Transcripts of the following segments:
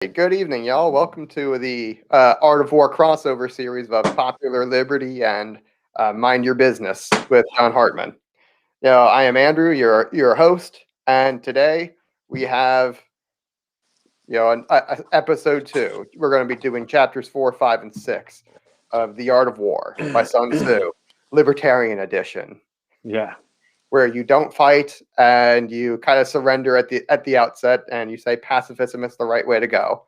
Good evening, y'all. Welcome to the Art of War crossover series of Popular Liberty and Mind Your Business with Jon Hartmann. I am Andrew, your host, and today we have episode 2. We're going to be doing chapters 4, 5, and 6 of The Art of War by Sun Tzu, Libertarian edition. Yeah. Where you don't fight and you kind of surrender at the outset, and you say pacifism is the right way to go.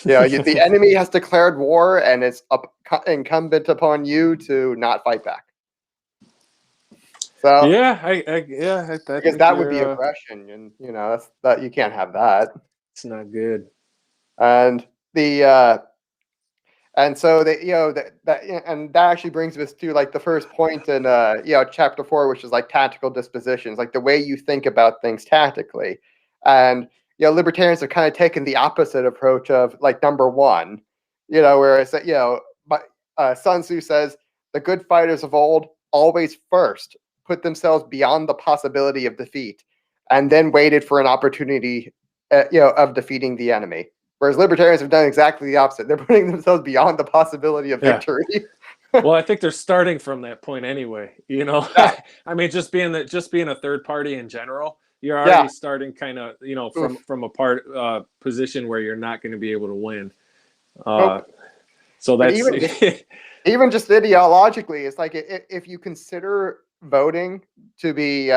The enemy has declared war, and it's incumbent upon you to not fight back. So I because that would be aggression, and that you can't have that. It's not good. And so that actually brings us to like the first point in chapter 4, which is like tactical dispositions, like the way you think about things tactically. And libertarians have kind of taken the opposite approach of like number 1, where it's Sun Tzu says the good fighters of old always first put themselves beyond the possibility of defeat, and then waited for an opportunity, of defeating the enemy. Whereas libertarians have done exactly the opposite. They're putting themselves beyond the possibility of victory. Well, I think they're starting from that point anyway. Yeah. I mean, just being a third party in general, you're already starting kind of, from a position where you're not going to be able to win. So that's even just ideologically, it's like if you consider voting to be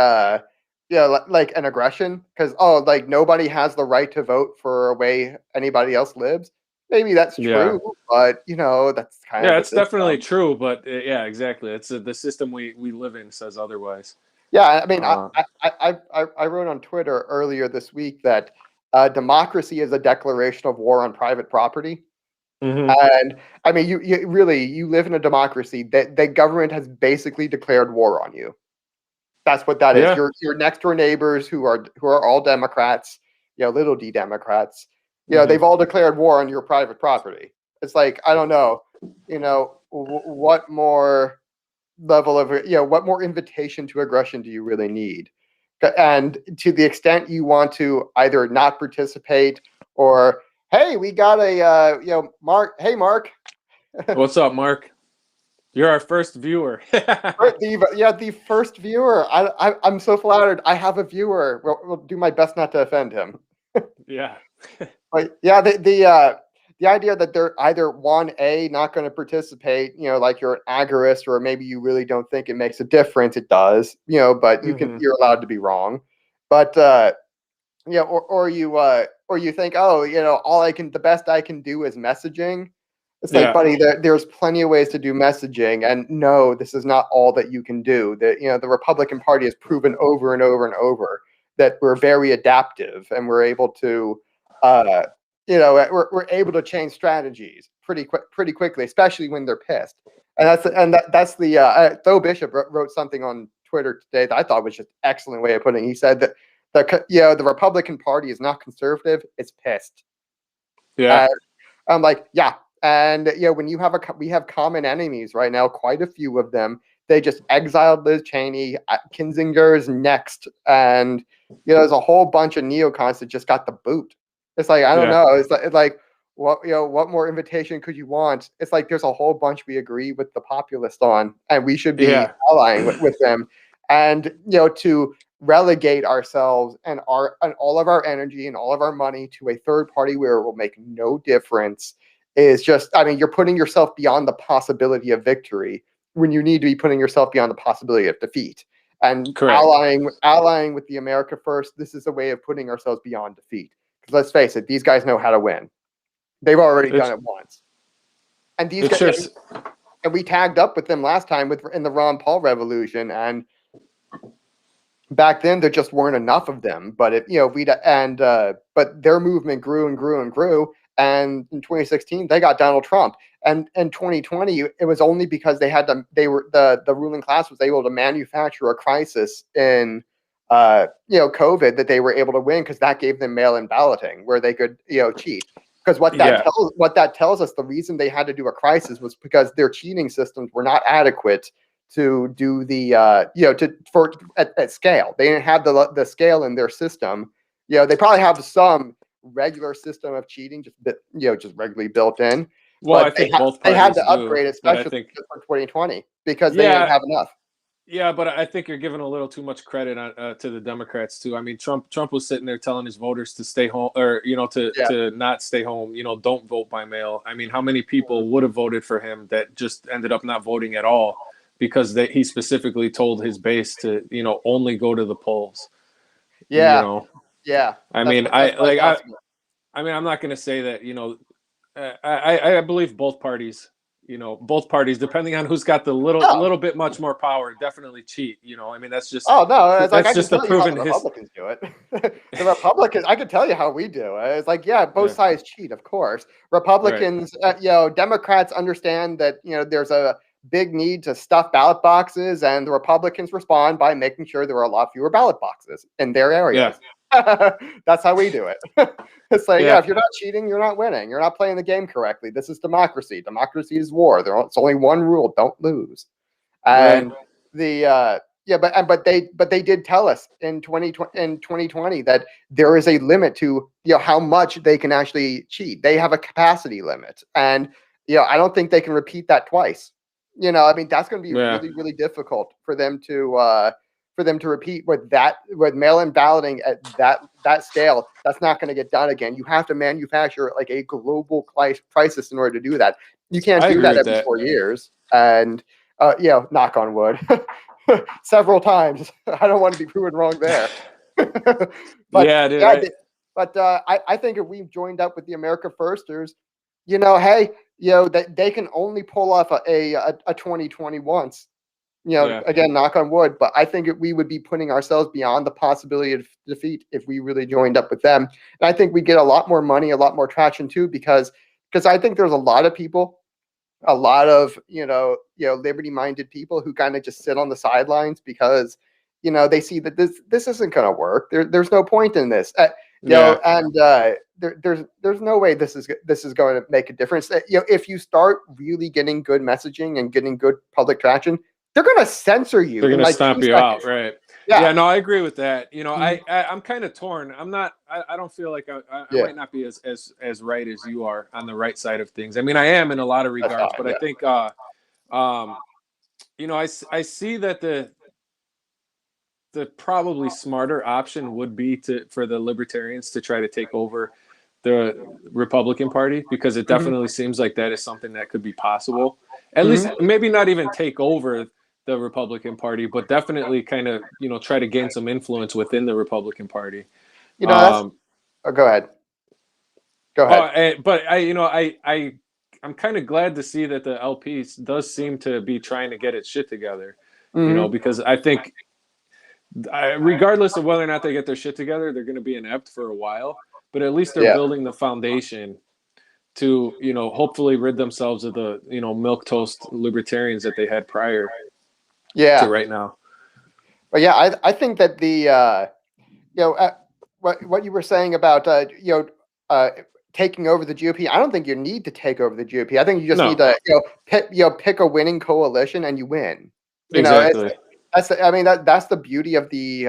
like an aggression, because like nobody has the right to vote for a way anybody else lives. Maybe that's true, but that's kind of it's definitely true. But yeah, exactly. It's the system we live in says otherwise. Yeah, I mean, I wrote on Twitter earlier this week that democracy is a declaration of war on private property. Mm-hmm. And I mean, you live in a democracy that the government has basically declared war on you. That's what that is. Your next door neighbors who are all Democrats, little d Democrats, they've all declared war on your private property. It's like, I don't know, what more level of what more invitation to aggression do you really need? And to the extent you want to either not participate or, hey, we got a Mark. Hey, Mark. What's up, Mark? You're our first viewer. The first viewer. I'm so flattered. I have a viewer. We'll do my best not to offend him. Yeah. But yeah, the idea that they're either 1A, not going to participate, like you're an agorist, or maybe you really don't think it makes a difference. It does, but you're allowed to be wrong. But or you think, the best I can do is messaging. It's like, buddy, there's plenty of ways to do messaging, and no, this is not all that you can do. The Republican Party has proven over and over and over that we're very adaptive, and we're able to, we're able to change strategies pretty quickly, especially when they're pissed. And that's the Tho Bishop wrote something on Twitter today that I thought was just an excellent way of putting it. He said that the Republican Party is not conservative; it's pissed. Yeah, I'm like, yeah. And when we have common enemies right now, quite a few of them. They just exiled Liz Cheney. Kinzinger's next, and there's a whole bunch of neocons that just got the boot. It's like, I don't know. It's like what more invitation could you want? It's like there's a whole bunch we agree with the populists on, and we should be allying with them. And to relegate ourselves and all of our energy and all of our money to a third party where it will make no difference is just, I mean, you're putting yourself beyond the possibility of victory when you need to be putting yourself beyond the possibility of defeat. And allying with the America First, this is a way of putting ourselves beyond defeat. Because let's face it, these guys know how to win. They've already done it once. And these guys, and we tagged up with them last time in the Ron Paul revolution, and back then there just weren't enough of them. But but their movement grew and grew and grew. And in 2016, they got Donald Trump. And in 2020, it was only because the ruling class was able to manufacture a crisis in COVID that they were able to win, because that gave them mail-in balloting where they could cheat. Because what that tells us, the reason they had to do a crisis was because their cheating systems were not adequate to do the at scale. They didn't have the scale in their system. They probably have some regular system of cheating, just regularly built in. Well, But I think both they had parties to upgrade, do, but I especially think for 2020, because they didn't have enough. Yeah, but I think you're giving a little too much credit to the Democrats too. I mean, Trump was sitting there telling his voters to stay home, or to not stay home. Don't vote by mail. I mean, how many people would have voted for him that just ended up not voting at all because he specifically told his base to only go to the polls. Yeah, I mean, I'm not going to say that. I believe both parties. Both parties, depending on who's got the little bit much more power, definitely cheat. I mean, that's just no, it's like I can just a tell you how the proven Republicans do it. The Republicans, I can tell you how we do it. It's like, both sides cheat, of course. Republicans, Democrats understand that there's a big need to stuff ballot boxes, and the Republicans respond by making sure there are a lot fewer ballot boxes in their areas. That's how we do it. It's like, if you're not cheating, you're not winning. You're not playing the game correctly. This is democracy. Democracy is war. It's only one rule: don't lose. And but they did tell us in 2020 that there is a limit to how much they can actually cheat. They have a capacity limit, and I don't think they can repeat that twice. I mean, that's going to be really, really difficult for them to repeat with mail-in balloting at that scale. That's not going to get done again. You have to manufacture like a global crisis in order to do that. You can't do that every 4 years. And knock on wood, several times. I don't want to be proven wrong there. But I think if we've joined up with the America Firsters, that they can only pull off a 2020 once. Again, knock on wood, but I think we would be putting ourselves beyond the possibility of defeat if we really joined up with them. And I think we get a lot more money, a lot more traction too, because I think there's a lot of people, a lot of liberty-minded people who kind of just sit on the sidelines because they see that this isn't going to work. There's no point in this. And there's no way this is going to make a difference. If you start really getting good messaging and getting good public traction, they're going to censor you. They're going to stomp you out, right? Yeah, no, I agree with that. I'm kind of torn. I'm not. I don't feel like I might not be as right as you are on the right side of things. I mean, I am in a lot of regards, but I think, I see that the probably smarter option would be for the Libertarians to try to take over the Republican Party, because it definitely seems like that is something that could be possible. At least maybe not even take over the Republican Party, but definitely kind of, try to gain some influence within the Republican Party. Go ahead. But I'm kind of glad to see that the LP does seem to be trying to get its shit together, because I think regardless of whether or not they get their shit together, they're going to be inept for a while, but at least they're building the foundation to, hopefully rid themselves of the, milquetoast libertarians that they had prior to right now. But I think that the what you were saying about taking over the GOP, I don't think you need to take over the GOP. I think you just need to pick a winning coalition and you win. Exactly. That's the beauty of the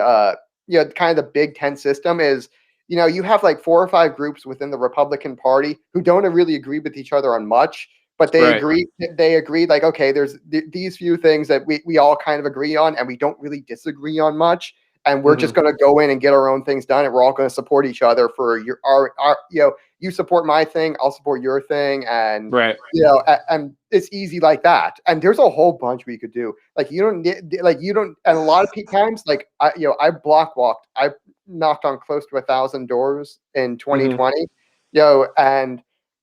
kind of the Big Ten system is you have like 4 or 5 groups within the Republican Party who don't really agree with each other on much. But they agree like, okay, there's these few things that we all kind of agree on, and we don't really disagree on much. And we're just going to go in and get our own things done, and we're all going to support each other for our you support my thing, I'll support your thing, and and it's easy like that. And there's a whole bunch we could do. Like you don't, and a lot of times, like I block walked, I knocked on close to 1,000 doors in 2020, and.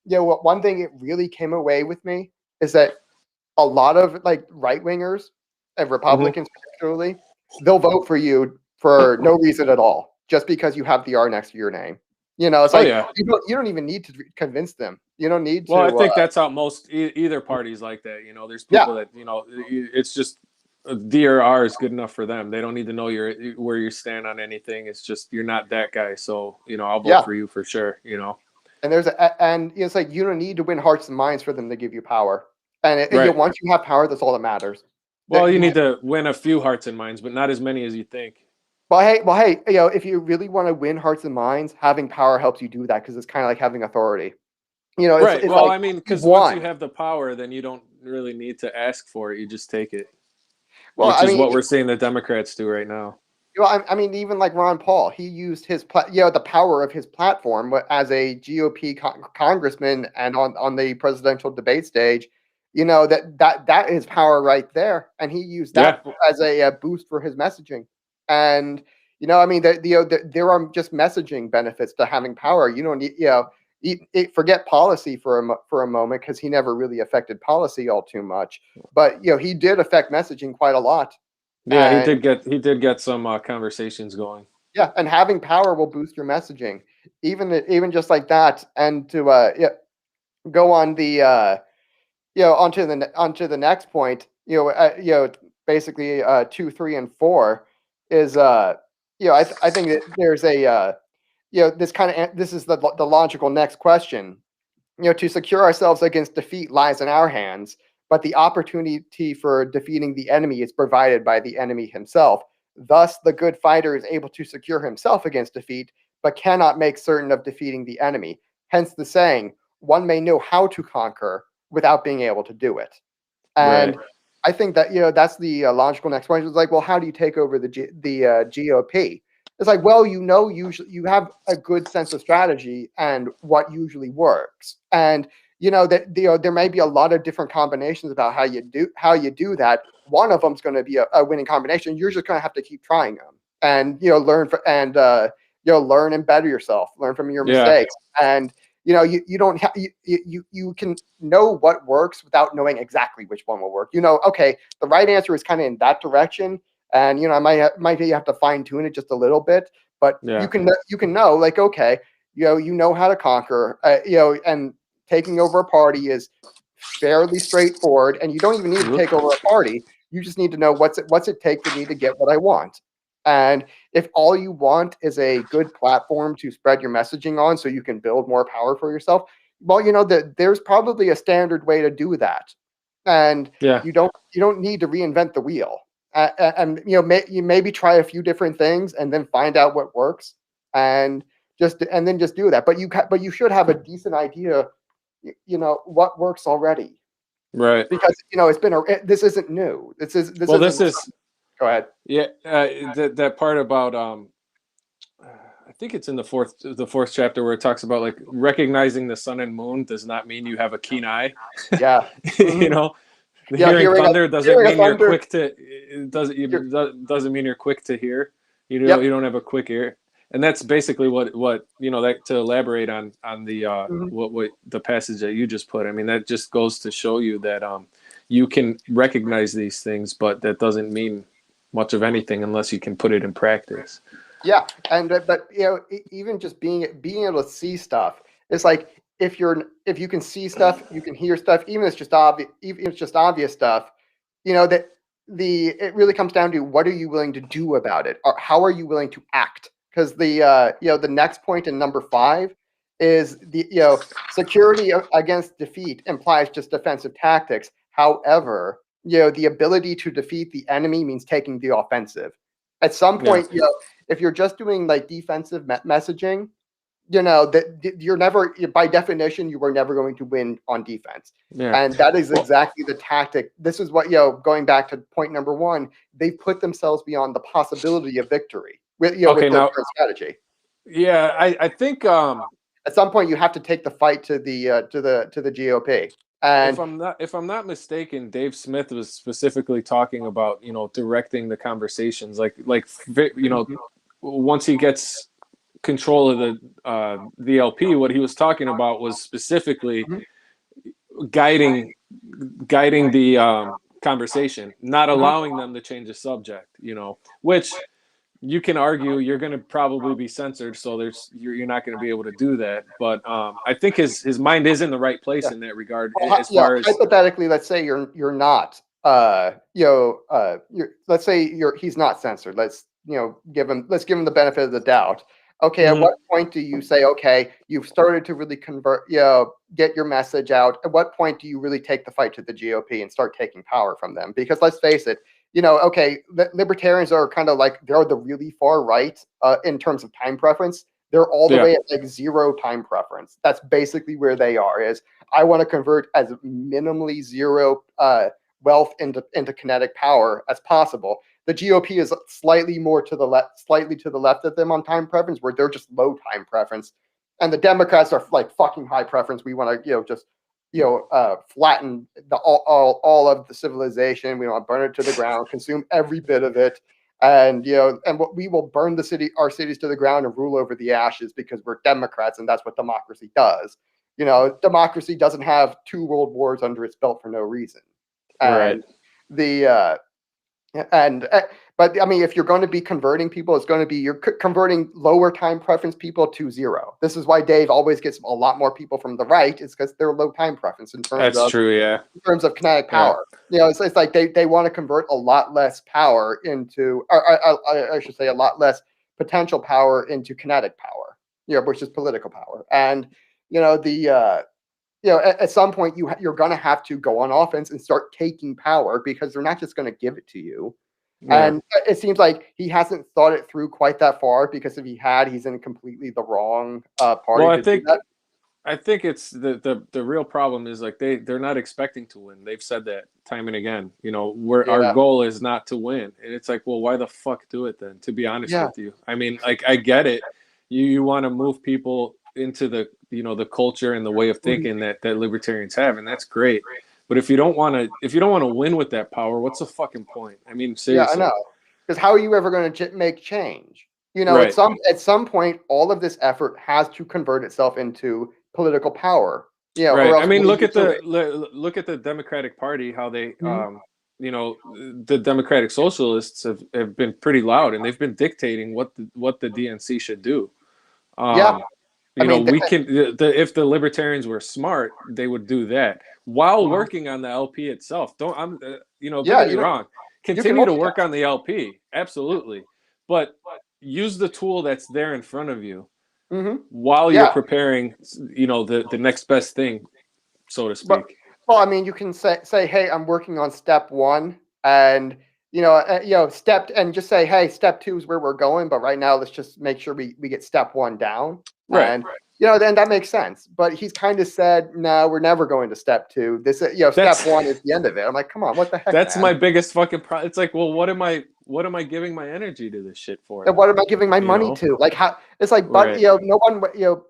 One thing it really came away with me is that a lot of like right wingers and Republicans particularly, they'll vote for you for no reason at all, just because you have the R next to your name. It's like you don't even need to convince them. You don't need to. Well, I think that's how most either party's like that. There's people that it's just D or R is good enough for them. They don't need to know where you stand on anything. It's just you're not that guy, so I'll vote for you for sure. And it's like you don't need to win hearts and minds for them to give you power. And once you have power, that's all that matters. Well, you need to win a few hearts and minds, but not as many as you think. Well, hey, if you really want to win hearts and minds, having power helps you do that because it's kind of like having authority. Right. It's Well, like I mean, you've because once you won. have the power, then you don't really need to ask for it. You just take it, Well, which I is mean, what we're seeing the Democrats do right now. I mean, even like Ron Paul, he used his, the power of his platform as a GOP congressman and on the presidential debate stage. That is power right there, and he used Yeah. that as a boost for his messaging. And I mean, there are just messaging benefits to having power. You don't need, forget policy for a moment because he never really affected policy all too much, but he did affect messaging quite a lot. Yeah, And he did get some conversations going. yeah, and having power will boost your messaging, even just like that. And to go on the onto the next point. Basically 2, 3, and 4 is I think that there's a this is the logical next question. To secure ourselves against defeat lies in our hands, but the opportunity for defeating the enemy is provided by the enemy himself. Thus, the good fighter is able to secure himself against defeat, but cannot make certain of defeating the enemy. Hence the saying, one may know how to conquer without being able to do it. And Right. I think that that's the logical next question. It's like, well, how do you take over the GOP? It's like, well, usually you have a good sense of strategy and what usually works, and that there may be a lot of different combinations about how you do that. One of them is going to be a winning combination. You're just going to have to keep trying them, and learn and better yourself, learn from your Yeah. mistakes, and you don't you can know what works without knowing exactly which one will work. Okay, the right answer is kind of in that direction, and I might have to fine tune it just a little bit, but Yeah. you can know, like, okay, you know how to conquer, and taking over a party is fairly straightforward, and you don't even need to take over a party. You just need to know what's it take for me to get what I want. And if all you want is a good platform to spread your messaging on so you can build more power for yourself, well, there's probably a standard way to do that. And Yeah. you don't need to reinvent the wheel. And you maybe try a few different things and then find out what works, and then just do that. But you should have a decent idea, what works already, Right. because this isn't new. Well, this is Go ahead. yeah. That part about I think it's in the fourth chapter where it talks about like recognizing the sun and moon does not mean you have a keen eye. Yeah. You know, Yeah, hearing thunder doesn't mean you're thunder. quick to. It doesn't mean you're quick to hear. Yep. You don't have a quick ear, and that's basically what that, to elaborate on the what the passage that you just put. I mean, that just goes to show you that you can recognize these things, but that doesn't mean much of anything unless you can put it in practice. Yeah, and but even just being able to see stuff, it's like if you can see stuff, you can hear stuff, even if it's just obvious stuff, that it really comes down to what are you willing to do about it, or how are you willing to act? Because the next point in number 5 is security against defeat implies just defensive tactics. However, the ability to defeat the enemy means taking the offensive. At some point, if you're just doing like defensive messaging, that you're never, by definition, you were never going to win on defense. Yeah. And that is exactly the tactic. This is what, going back to point number 1, they put themselves beyond the possibility of victory with Okay, with their now, current strategy. yeah, I think At some point, you have to take the fight to the GOP. And if I'm not mistaken, Dave Smith was specifically talking about directing the conversations, like once he gets control of the LP, what he was talking about was specifically guiding the conversation, not allowing them to change the subject. Which you can argue you're going to probably be censored, so you're not going to be able to do that. But I think his mind is in the right place in that regard. As far as hypothetically, let's say you're not, let's say he's not censored. Let's give him the benefit of the doubt. Okay, at what point do you say, okay, you've started to really convert, get your message out? At what point do you really take the fight to the GOP and start taking power from them? Because let's face it, okay, libertarians are kind of like, they're the really far right in terms of time preference. They're all the way at like 0 time preference. That's basically where they are. Is I want to convert as minimally 0 wealth into kinetic power as possible. The GOP is slightly to the left of them on time preference, where they're just low time preference, and the Democrats are like fucking high preference. We want to just flatten all of the civilization. We want to burn it to the ground, consume every bit of it. And we will burn our cities to the ground and rule over the ashes because we're Democrats, and that's what democracy does. Democracy doesn't have 2 world wars under its belt for no reason. And but I mean, if you're going to be converting people, it's going to be you're converting lower time preference people to 0. This is why Dave always gets a lot more people from the right, is because they're low time preference in terms of kinetic power. It's like they want to convert a lot less power into, or I should say, a lot less potential power into kinetic power, which is political power. And at some point you're going to have to go on offense and start taking power, because they're not just going to give it to you. And it seems like he hasn't thought it through quite that far, because if he had, he's in completely the wrong party. Well, I think it's the real problem is like they're not expecting to win. They've said that time and again. Our goal is not to win, and it's like, well, why the fuck do it then? To be honest with you, I mean, like, I get it. You want to move people into the the culture and the way of thinking that libertarians have, and that's great. But if you don't want to win with that power, what's the fucking point? I mean, seriously. Yeah, I know. Because how are you ever going to make change? At some point, all of this effort has to convert itself into political power. Right. I mean, look at the Democratic Party, how they, the Democratic Socialists have been pretty loud, and they've been dictating what the DNC should do. If the libertarians were smart, they would do that while working on the LP itself. Don't get me wrong. Continue to work on the LP, absolutely, but use the tool that's there in front of you while you're preparing, the next best thing, so to speak. Well, I mean, you can say, hey, I'm working on step 1, and just say, hey, step 2 is where we're going, but right now let's just make sure we get step 1 down. Right. And then that makes sense. But he's kind of said, no, we're never going to step 2. This, step 1 is the end of it. I'm like, come on, what the heck? That's my biggest fucking problem. It's like, well, what am I giving my energy to this shit for? And what am I giving my money to? Like, how? It's like, but no one,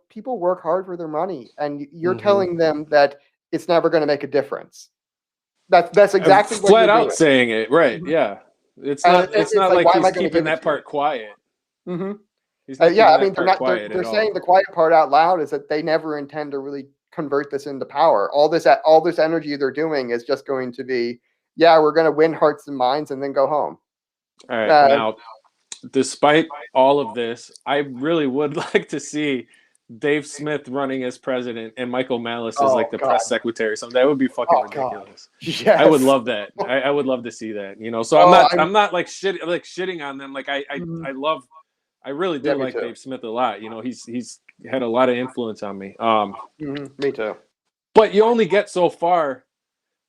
people work hard for their money, and you're telling them that it's never going to make a difference. That's exactly what flat out saying it, right? Yeah, it's not like he's keeping that part quiet. I mean, they're saying the quiet part out loud is that they never intend to really convert this into power. All this energy they're doing is just going to be, we're going to win hearts and minds and then go home. All right. Now, despite all of this, I really would like to see Dave Smith running as president and Michael Malice as like the press secretary or something. That would be fucking ridiculous. Yes. I would love that. I would love to see that. So I'm not like shitting on them. Like I really do like Dave Smith a lot. He's had a lot of influence on me. Me too. But you only get so far,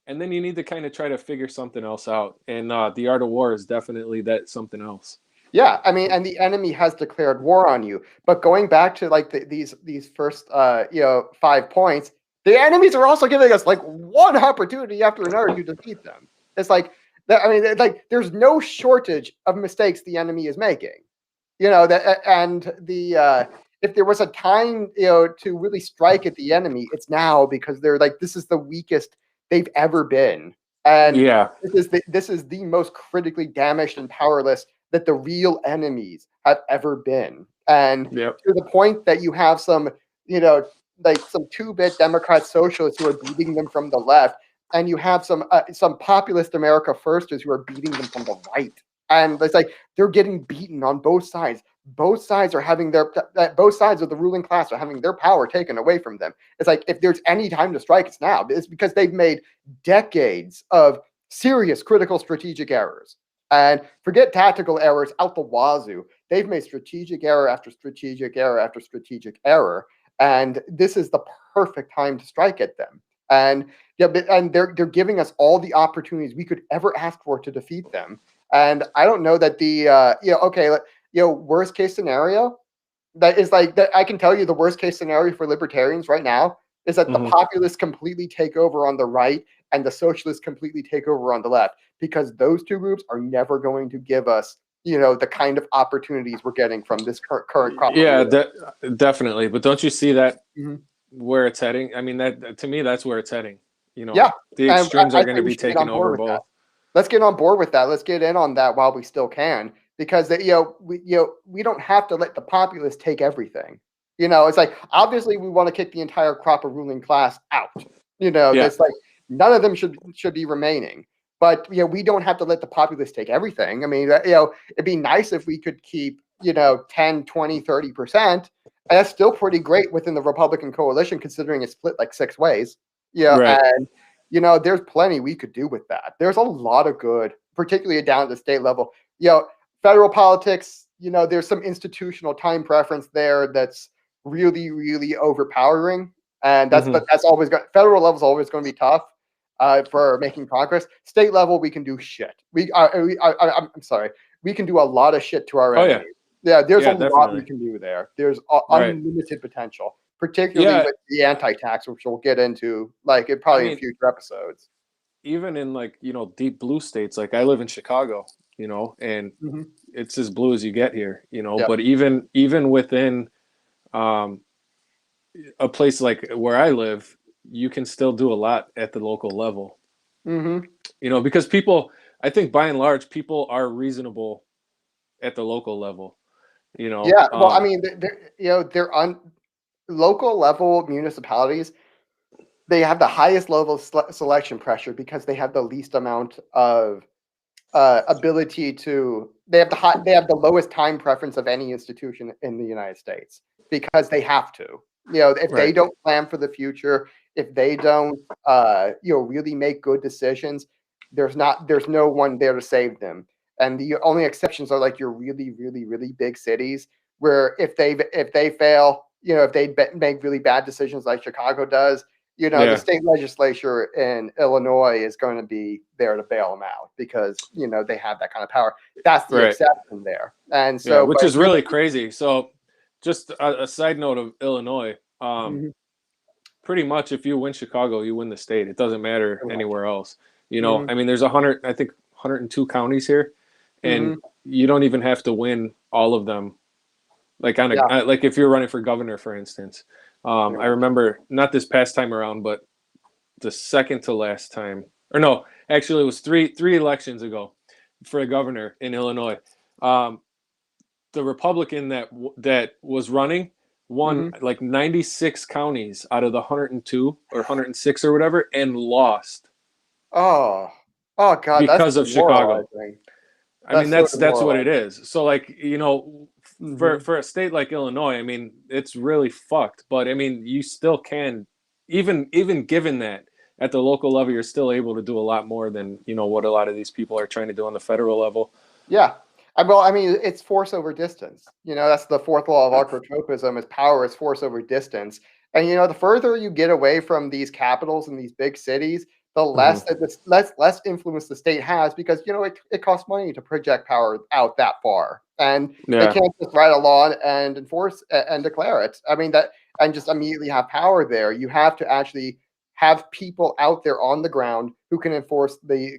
and then you need to kind of try to figure something else out. And The Art of War is definitely that something else. Yeah, I mean, and the enemy has declared war on you. But going back to like these first 5 points, the enemies are also giving us like one opportunity after another to defeat them. It's like that. I mean, like there's no shortage of mistakes the enemy is making. If there was a time, to really strike at the enemy, it's now, because they're like, this is the weakest they've ever been. And this is the most critically damaged and powerless that the real enemies have ever been. And to the point that you have some, like some 2-bit Democrat socialists who are beating them from the left, and you have some populist America firsters who are beating them from the right. And it's like they're getting beaten on both sides. Both sides are having both sides of the ruling class are having their power taken away from them. It's like, if there's any time to strike, it's now. It's because they've made decades of serious critical strategic errors. And forget tactical errors out the wazoo. They've made strategic error after strategic error after strategic error. And this is the perfect time to strike at them. And and they're giving us all the opportunities we could ever ask for to defeat them. And I don't know that worst case scenario, that is like that. I can tell you the worst case scenario for libertarians right now is that the populists completely take over on the right and the socialists completely take over on the left, because those two groups are never going to give us, the kind of opportunities we're getting from this current crop. Yeah, definitely. But don't you see that Mm-hmm. where it's heading? I mean, that to me, that's where it's heading. Yeah, the extremes are going to be taking over both. Let's get on board with that. Let's get in on that while we still can, because we don't have to let the populists take everything. It's like, obviously we want to kick the entire crop of ruling class out. It's like none of them should be remaining. But we don't have to let the populists take everything. I mean, it'd be nice if we could keep 10, 20, 30%. And that's still pretty great within the Republican coalition, considering it's split like 6 ways. Right. And there's plenty we could do with that. There's a lot of good, particularly down at the state level. Federal politics, there's some institutional time preference there that's really, really overpowering. And that's always got, federal level is always going to be tough for making progress. State level, we can do shit. I'm sorry. We can do a lot of shit to our enemies. Yeah, there's a lot we can do there. There's unlimited potential, particularly with the anti-tax, which we'll get into in future episodes. Even in deep blue states, like I live in Chicago, and it's as blue as you get here, but even within a place like where I live, you can still do a lot at the local level. Because people, I think by and large, people are reasonable at the local level. Well, I mean, they're on local level municipalities. They have the highest level of selection pressure because they have the least amount of ability to. They have the lowest time preference of any institution in the United States, because they have to. If they don't plan for the future, if they don't, really make good decisions, there's no one there to save them. And the only exceptions are like your really, really, really big cities, where if they fail, if they make really bad decisions like Chicago does, the state legislature in Illinois is going to be there to bail them out, because they have that kind of power. That's the exception there. And so, which is really crazy. So, just a side note of Illinois. Pretty much, if you win Chicago, you win the state. It doesn't matter anywhere else. I mean, there's 102 counties here, and you don't even have to win all of them. Like like if you're running for governor, for instance. I remember not this past time around, but the second to last time, or no, actually it was three elections ago for a governor in Illinois. The Republican that was running won like 96 counties out of the 102 or 106 or whatever, and lost. Oh God! Because of Chicago. I mean, that's what it is. So for a state like Illinois, I mean, it's really fucked. But I mean, you still can, even given that at the local level, you're still able to do a lot more than what a lot of these people are trying to do on the federal level. Yeah. Well, I mean, it's force over distance. that's the fourth law of archotropism: is power is force over distance. And the further you get away from these capitals and these big cities, the less less influence the state has, because it costs money to project power out that far, and they can't just write a law and enforce and declare it. I mean, and just immediately have power there. You have to actually have people out there on the ground who can enforce the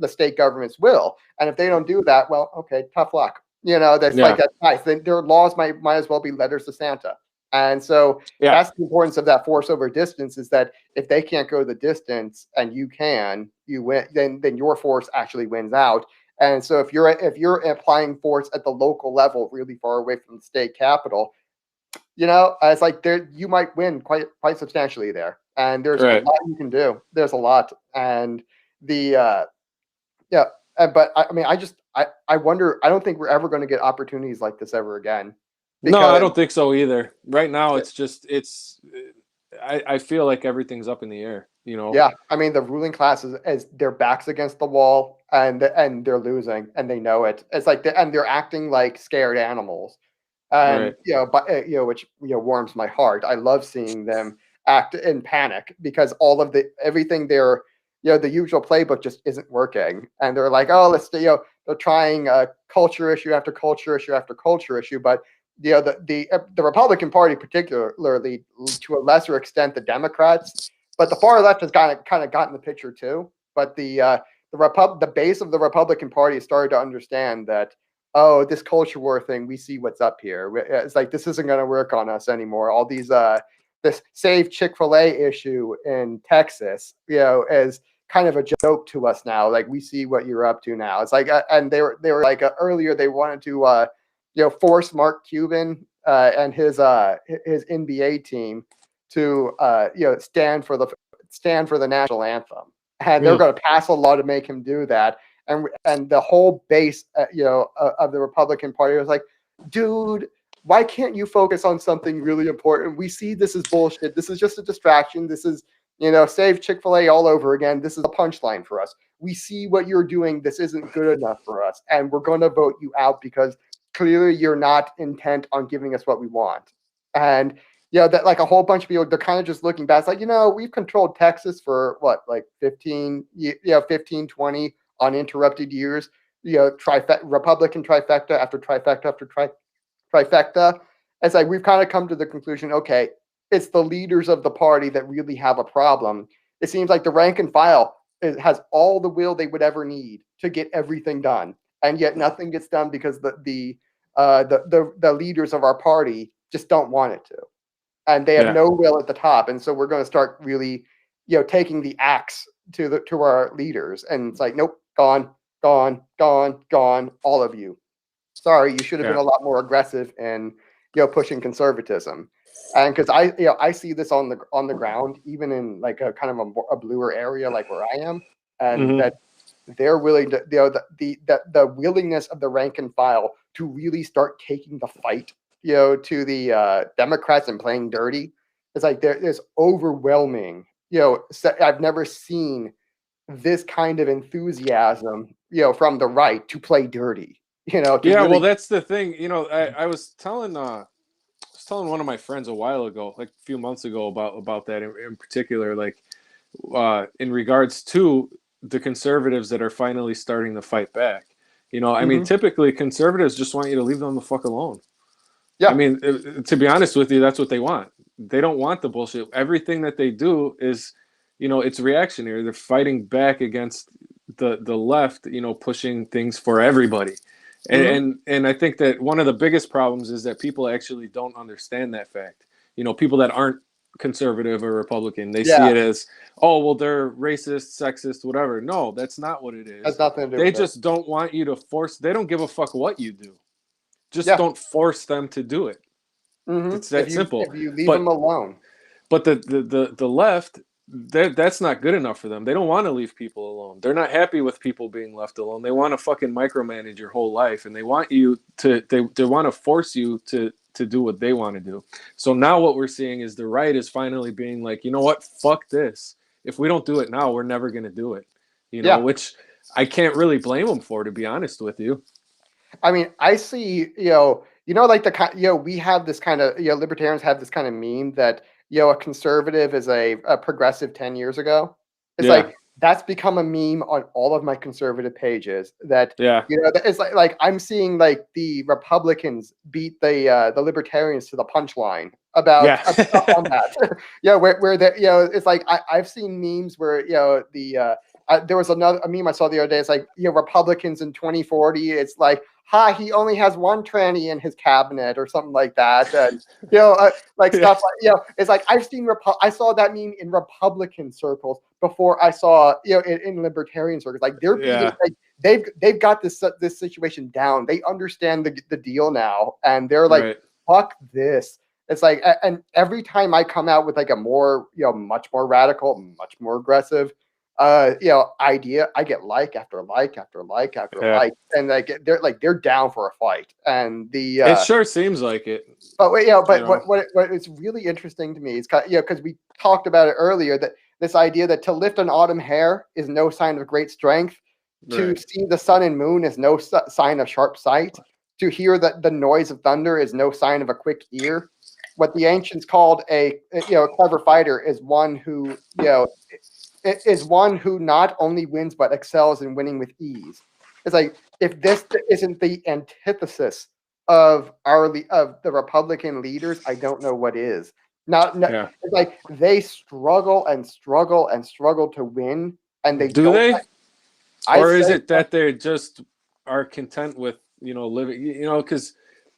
state government's will. And if they don't do that, well, okay, tough luck. That's nice. Then their laws might as well be letters to Santa. And so that's the importance of that force over distance, is that if they can't go the distance and you win, then your force actually wins out. And so if you're applying force at the local level, really far away from the state capital, it's like you might win quite substantially there. And there's a lot you can do. There's a lot. And but I mean, I wonder, I don't think we're ever going to get opportunities like this ever again. No, I don't think so either. Right now, I feel like everything's up in the air, Yeah, I mean, the ruling class is their backs against the wall, and they're losing, and they know it. It's like they're acting like scared animals, and which warms my heart. I love seeing them act in panic because all of everything they're, the usual playbook just isn't working. And they're like, oh, they're trying culture issue after culture issue after culture issue. But, the Republican Party, particularly to a lesser extent, the Democrats, but the far left has kind of gotten the picture too. But the base of the Republican Party has started to understand that, oh, this culture war thing, we see what's up here. It's like, this isn't going to work on us anymore. All these, this Save Chick-fil-A issue in Texas, is kind of a joke to us now. Like, we see what you're up to now. It's like, and they were like, earlier they wanted to, force Mark Cuban and his NBA team to, stand for the national anthem. And they're going to pass a law to make him do that. And the whole base, of the Republican Party was like, dude, why can't you focus on something really important? We see this is bullshit. This is just a distraction. This is, Save Chick-fil-A all over again. This is a punchline for us. We see what you're doing. This isn't good enough for us. And we're going to vote you out because clearly you're not intent on giving us what we want. And that, like, a whole bunch of people, they're kind of just looking back. It's like, we've controlled Texas for what, like 15, 20 uninterrupted years, Republican trifecta after trifecta after trifecta. It's like, we've kind of come to the conclusion, okay, it's the leaders of the party that really have a problem. It seems like the rank and file has all the will they would ever need to get everything done. And yet nothing gets done because the leaders of our party just don't want it to. And they have no will at the top. And so we're going to start really, taking the axe to our leaders. And it's like, nope, gone, all of you. Sorry, you should have been a lot more aggressive in, pushing conservatism. And because I see this on the ground, even in like a kind of a bluer area like where I am, and that they're willing to, the willingness of the rank and file to really start taking the fight, to the Democrats and playing dirty. It's like there's overwhelming, I've never seen this kind of enthusiasm, from the right to play dirty, well, that's the thing. I was telling one of my friends a while ago, like a few months ago, about that in particular, like in regards to the conservatives that are finally starting to fight back. I mean, typically conservatives just want you to leave them the fuck alone. Yeah. I mean, to be honest with you, that's what they want. They don't want the bullshit. Everything that they do is, it's reactionary. They're fighting back against the left, pushing things for everybody. And I think that one of the biggest problems is that people actually don't understand that fact. People that aren't conservative or Republican, they see it as, oh, well, they're racist, sexist, whatever. No, that's not what it is. That's nothing to do they with just it. Don't want you to force. They don't give a fuck what you do. Just don't force them to do it. It's that simple. If you leave them alone. But the left, that's not good enough for them. They don't want to leave people alone. They're not happy with people being left alone. They want to fucking micromanage your whole life, and they want you to. They want to force you to do what they want to do. So now what we're seeing is the right is finally being like, you know what? Fuck this. If we don't do it now, we're never going to do it. Which I can't really blame them for, to be honest with you. I mean, I see, like we have this kind of, libertarians have this kind of meme that, a conservative is a progressive 10 years ago. It's like, that's become a meme on all of my conservative pages that, it's like I'm seeing like the Republicans beat the libertarians to the punchline about on that. Where it's like, I've seen memes where, there was a meme I saw the other day. It's like, Republicans in 2040. It's like, he only has one tranny in his cabinet or something like that. And, like stuff like, it's like I've seen, I saw that meme in Republican circles before I saw, in libertarian circles. Like they're beating, like they've got this situation down. They understand the deal now. And they're like, fuck this. It's like, and every time I come out with like a more, much more radical, much more aggressive, idea, I get like after like after like after like, and like they're down for a fight, and it sure seems like it. But what is really interesting to me is because we talked about it earlier, that this idea that to lift an autumn hair is no sign of great strength, to see the sun and moon is no sign of sharp sight, to hear the noise of thunder is no sign of a quick ear. what the ancients called a clever fighter is one who is one who not only wins but excels in winning with ease. It's like, if this isn't the antithesis of the Republican leaders, I don't know what is. It's like they struggle and struggle and struggle to win, and they do don't. they? Or is it that they just are content with living? Because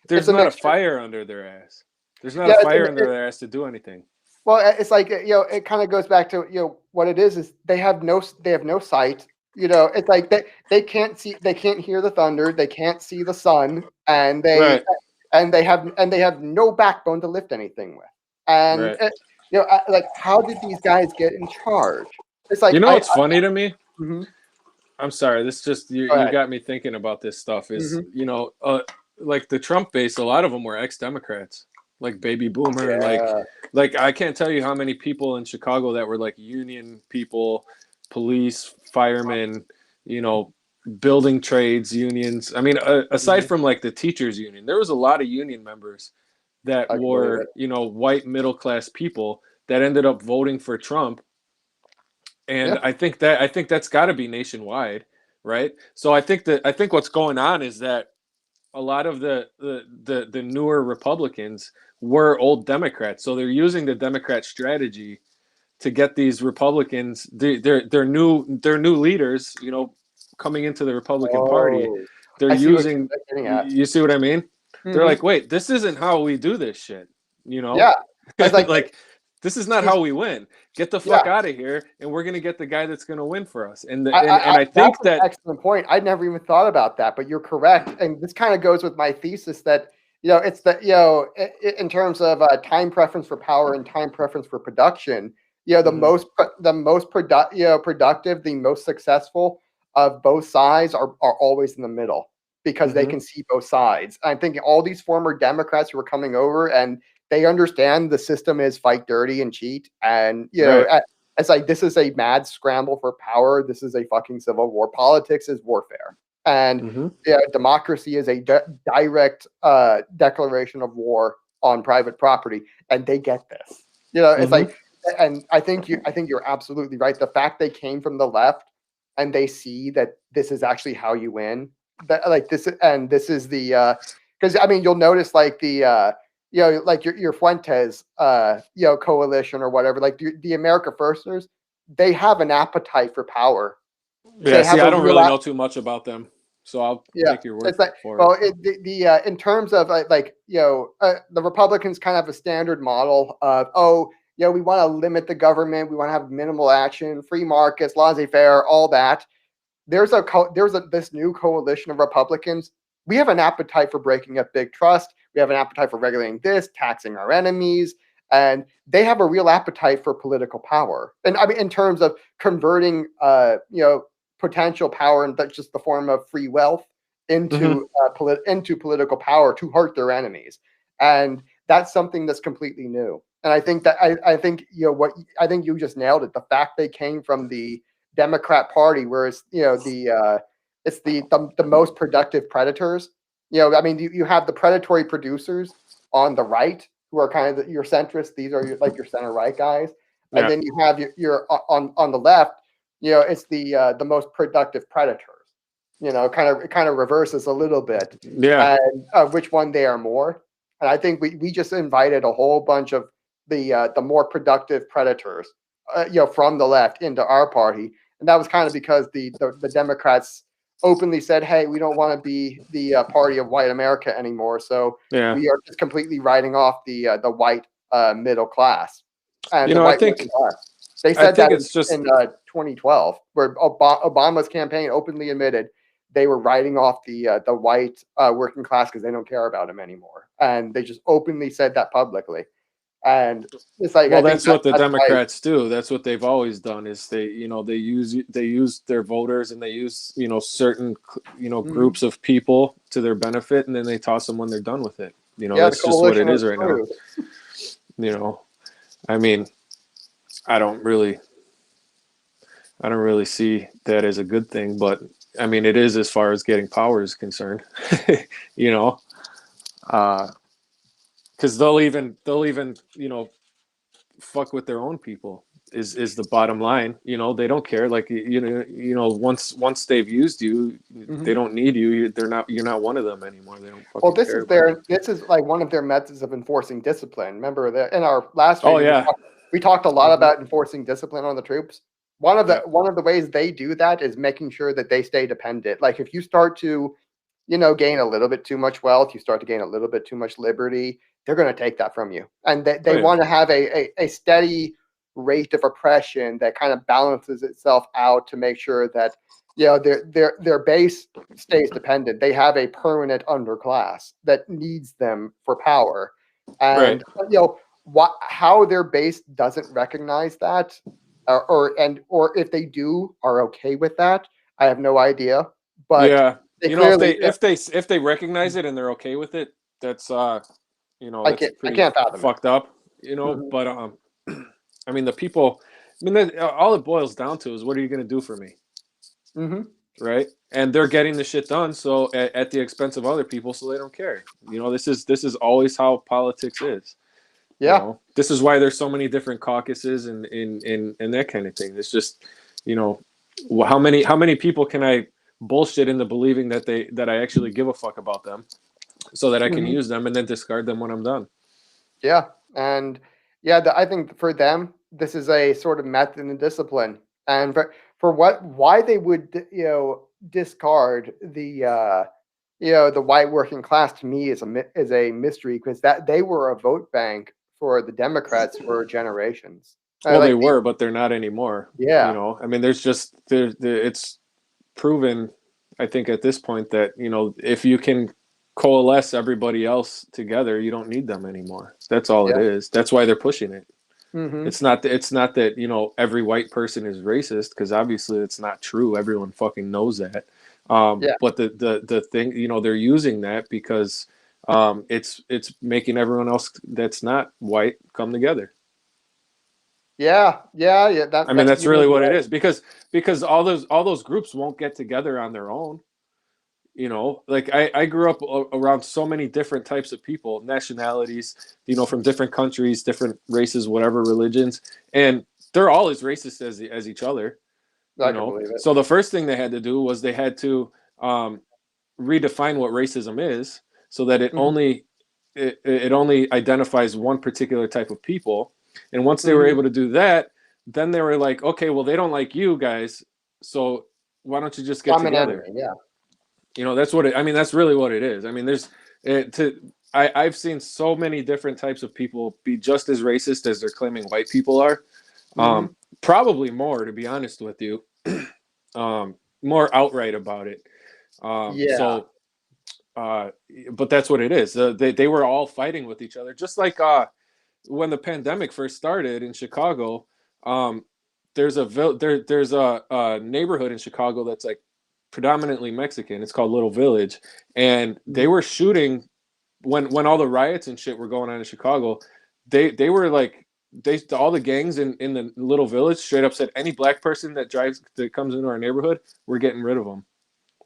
there's not a fire under their ass. There's not a fire under their ass to do anything. Well, it's like it kind of goes back to what it is they have no sight. It's like they can't see, they can't hear the thunder, they can't see the sun, and they have no backbone to lift anything with. And like, how did these guys get in charge? It's like, what's funny to me. Mm-hmm. I'm sorry. This just you got me thinking about this stuff. Is like the Trump base, a lot of them were ex-Democrats, like baby boomer. Like I can't tell you how many people in Chicago that were like union people, police, firemen, building trades unions. I mean, aside from like the teachers union, there was a lot of union members that were white middle class people that ended up voting for Trump. And I think that's got to be nationwide, right? So I think what's going on is that a lot of the newer Republicans were old Democrats, so they're using the Democrat strategy to get these Republicans, their new leaders, coming into the Republican Party. They're using. You see what I mean? Mm-hmm. They're like, wait, this isn't how we do this shit. Yeah, like this is not how we win. Get the fuck out of here, and we're gonna get the guy that's gonna win for us. And I think that's an excellent point. I'd never even thought about that, but you're correct. And this kind of goes with my thesis that it's that in terms of time preference for power and time preference for production. The most productive, the most successful of both sides are always in the middle, because they can see both sides. I'm thinking all these former Democrats who are coming over, and they understand the system is fight dirty and cheat. And, it's like, this is a mad scramble for power. This is a fucking civil war. Politics is warfare. And democracy is a direct declaration of war on private property. And they get this. It's like, and I think you're absolutely right. The fact they came from the left and they see that this is actually how you win. That, like, this is the because I mean, you'll notice like the like your Fuentes coalition or whatever, like the America Firsters, they have an appetite for power. Yeah, see, I don't really know too much about them, so I'll take your word for it. Well, in terms of the Republicans kind of have a standard model of we want to limit the government, we want to have minimal action, free markets, laissez-faire, all that. There's this new coalition of Republicans. We have an appetite for breaking up big trust. We have an appetite for regulating this, taxing our enemies, and they have a real appetite for political power. And I mean, in terms of converting, potential power in just the form of free wealth into political power to hurt their enemies. And that's something that's completely new. And I think that I think you just nailed it. The fact they came from the Democrat Party, whereas it's the most productive predators. I mean, you have the predatory producers on the right who are kind of your centrists. These are your center right guys, and then you have your on the left. It's the most productive predators. It kind of reverses a little bit. Yeah. And which one they are more. And I think we just invited a whole bunch of the more productive predators, from the left into our party, and that was kind of because the Democrats openly said, "Hey, we don't want to be the party of white America anymore, so we are just completely writing off the white middle class." And I think they said that in 2012, where Obama's campaign openly admitted they were writing off the white working class because they don't care about him anymore, and they just openly said that publicly. And it's like, well, that's what the Democrats do. That's what they've always done. Is they use their voters, and they use certain groups of people to their benefit, and then they toss them when they're done with it. That's just what it is right now. I mean, I don't really see that as a good thing, but I mean, it is as far as getting power is concerned. Because because they'll even fuck with their own people is the bottom line. They don't care. Like once they've used you, they don't need you. You're not one of them anymore. They don't fucking care. This is like one of their methods of enforcing discipline. Remember that in our last video, oh yeah, we talked a lot about enforcing discipline on the troops. One of the ways they do that is making sure that they stay dependent. Like if you start to gain a little bit too much wealth, you start to gain a little bit too much liberty, they're going to take that from you. And they want to have a steady rate of oppression that kind of balances itself out to make sure that their base stays dependent. They have a permanent underclass that needs them for power. And how their base doesn't recognize that, or if they do are okay with that, I have no idea. But yeah, if they recognize it and they're okay with it, that's I can't fathom fucked up, But I mean, the people. I mean, all it boils down to is what are you going to do for me, right? And they're getting the shit done, so at the expense of other people, so they don't care. This is always how politics is. Yeah, this is why there's so many different caucuses and that kind of thing. It's just, how many people can I bullshit into believing that I actually give a fuck about them, so that I can use them and then discard them when I'm done. Yeah, and I think for them this is a sort of method and discipline, and why they would discard the the white working class to me is a mystery, because that they were a vote bank for the Democrats for generations. Well, they were, but they're not anymore. Yeah, I mean, there's just it's proven, I think, at this point that if you can coalesce everybody else together, you don't need them anymore. That's all it is. That's why they're pushing it. It's not that every white person is racist, because obviously it's not true. Everyone fucking knows that. But the thing, they're using that because it's making everyone else that's not white come together. Yeah. I mean, that's really what it is, because all those groups won't get together on their own. Like I grew up around so many different types of people, nationalities, from different countries, different races, whatever religions, and they're all as racist as each other. I can believe it. So the first thing they had to do was they had to redefine what racism is, so that it only identifies one particular type of people. And once they were able to do that, then they were like, okay, well, they don't like you guys, so why don't you just get together? Enemy, yeah. That's what that's really what it is. I mean, I've seen so many different types of people be just as racist as they're claiming white people are. Probably more, to be honest with you. More outright about it. So, but that's what it is. They were all fighting with each other, just like when the pandemic first started in Chicago. There's a neighborhood in Chicago that's like predominantly Mexican. It's called Little Village, and they were shooting when all the riots and shit were going on in Chicago. They were like, all the gangs in the Little Village straight up said, any black person that comes into our neighborhood, we're getting rid of them.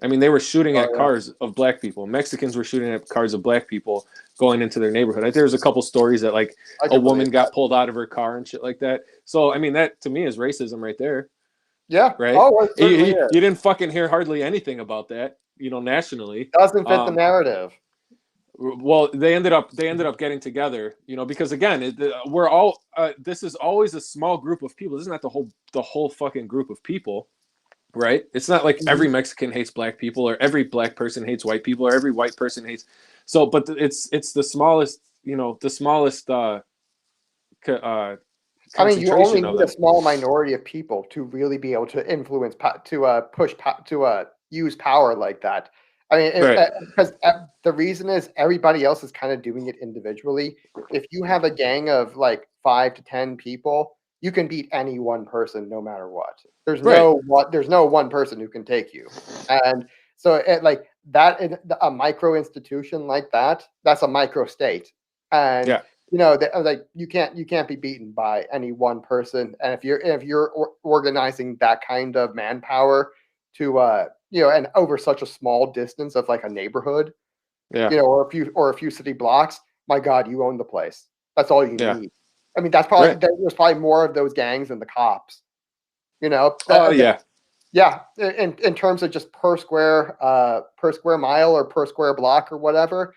I mean, they were shooting at cars of black people. Mexicans were shooting at cars of black people going into their neighborhood. I think there's a couple stories that like a woman got pulled out of her car and shit like that. So I mean, that to me is racism right there. Yeah. Right. Oh, you didn't fucking hear hardly anything about that, nationally. Doesn't fit the narrative. Well, they ended up getting together, because again, we're all this is always a small group of people. This is not the whole fucking group of people, right? It's not like every Mexican hates black people, or every black person hates white people, or every white person hates. So, but it's the smallest, the smallest. I mean, you only need a small minority of people to really be able to influence, use power like that. I mean, because the reason is everybody else is kind of doing it individually. If you have a gang of like 5 to 10 people, you can beat any one person no matter what. There's no one person who can take you. And so a micro institution like that's a micro state. And you can't be beaten by any one person. And if you're organizing that kind of manpower to and over such a small distance of like a neighborhood, or a few city blocks, my God, you own the place. That's all you Yeah. need. I mean, that's probably Right. there's probably more of those gangs than the cops. You know. Oh yeah. Yeah. In terms of just per square mile or per square block or whatever,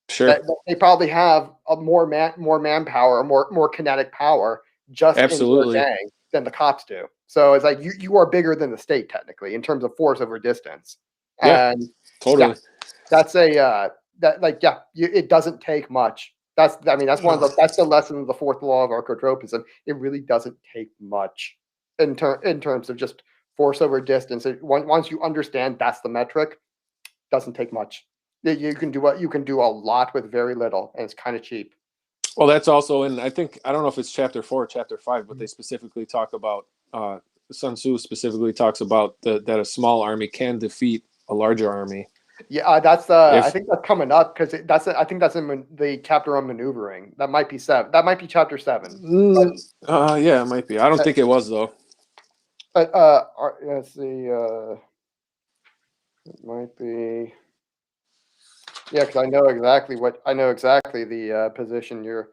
Sure. that they probably have more manpower, more kinetic power just in their Absolutely. gang than the cops do. So it's like you are bigger than the state technically in terms of force over distance. Yeah. And Totally. yeah, that's it doesn't take much. That's that's the lesson of the fourth law of archotropism. It really doesn't take much in terms of just force over distance. Once you understand that's the metric, doesn't take much. You can do a lot with very little, and it's kind of cheap. Well, that's also in, I don't know if it's chapter 4 or chapter 5, but they specifically talk about, Sun Tzu specifically talks about that a small army can defeat a larger army. Yeah, I think that's coming up because I think that's in the chapter on maneuvering. That might be 7. That might be chapter 7. Yeah, it might be. I don't think it was though. But let's see. It might be. Yeah, because I know exactly the position you're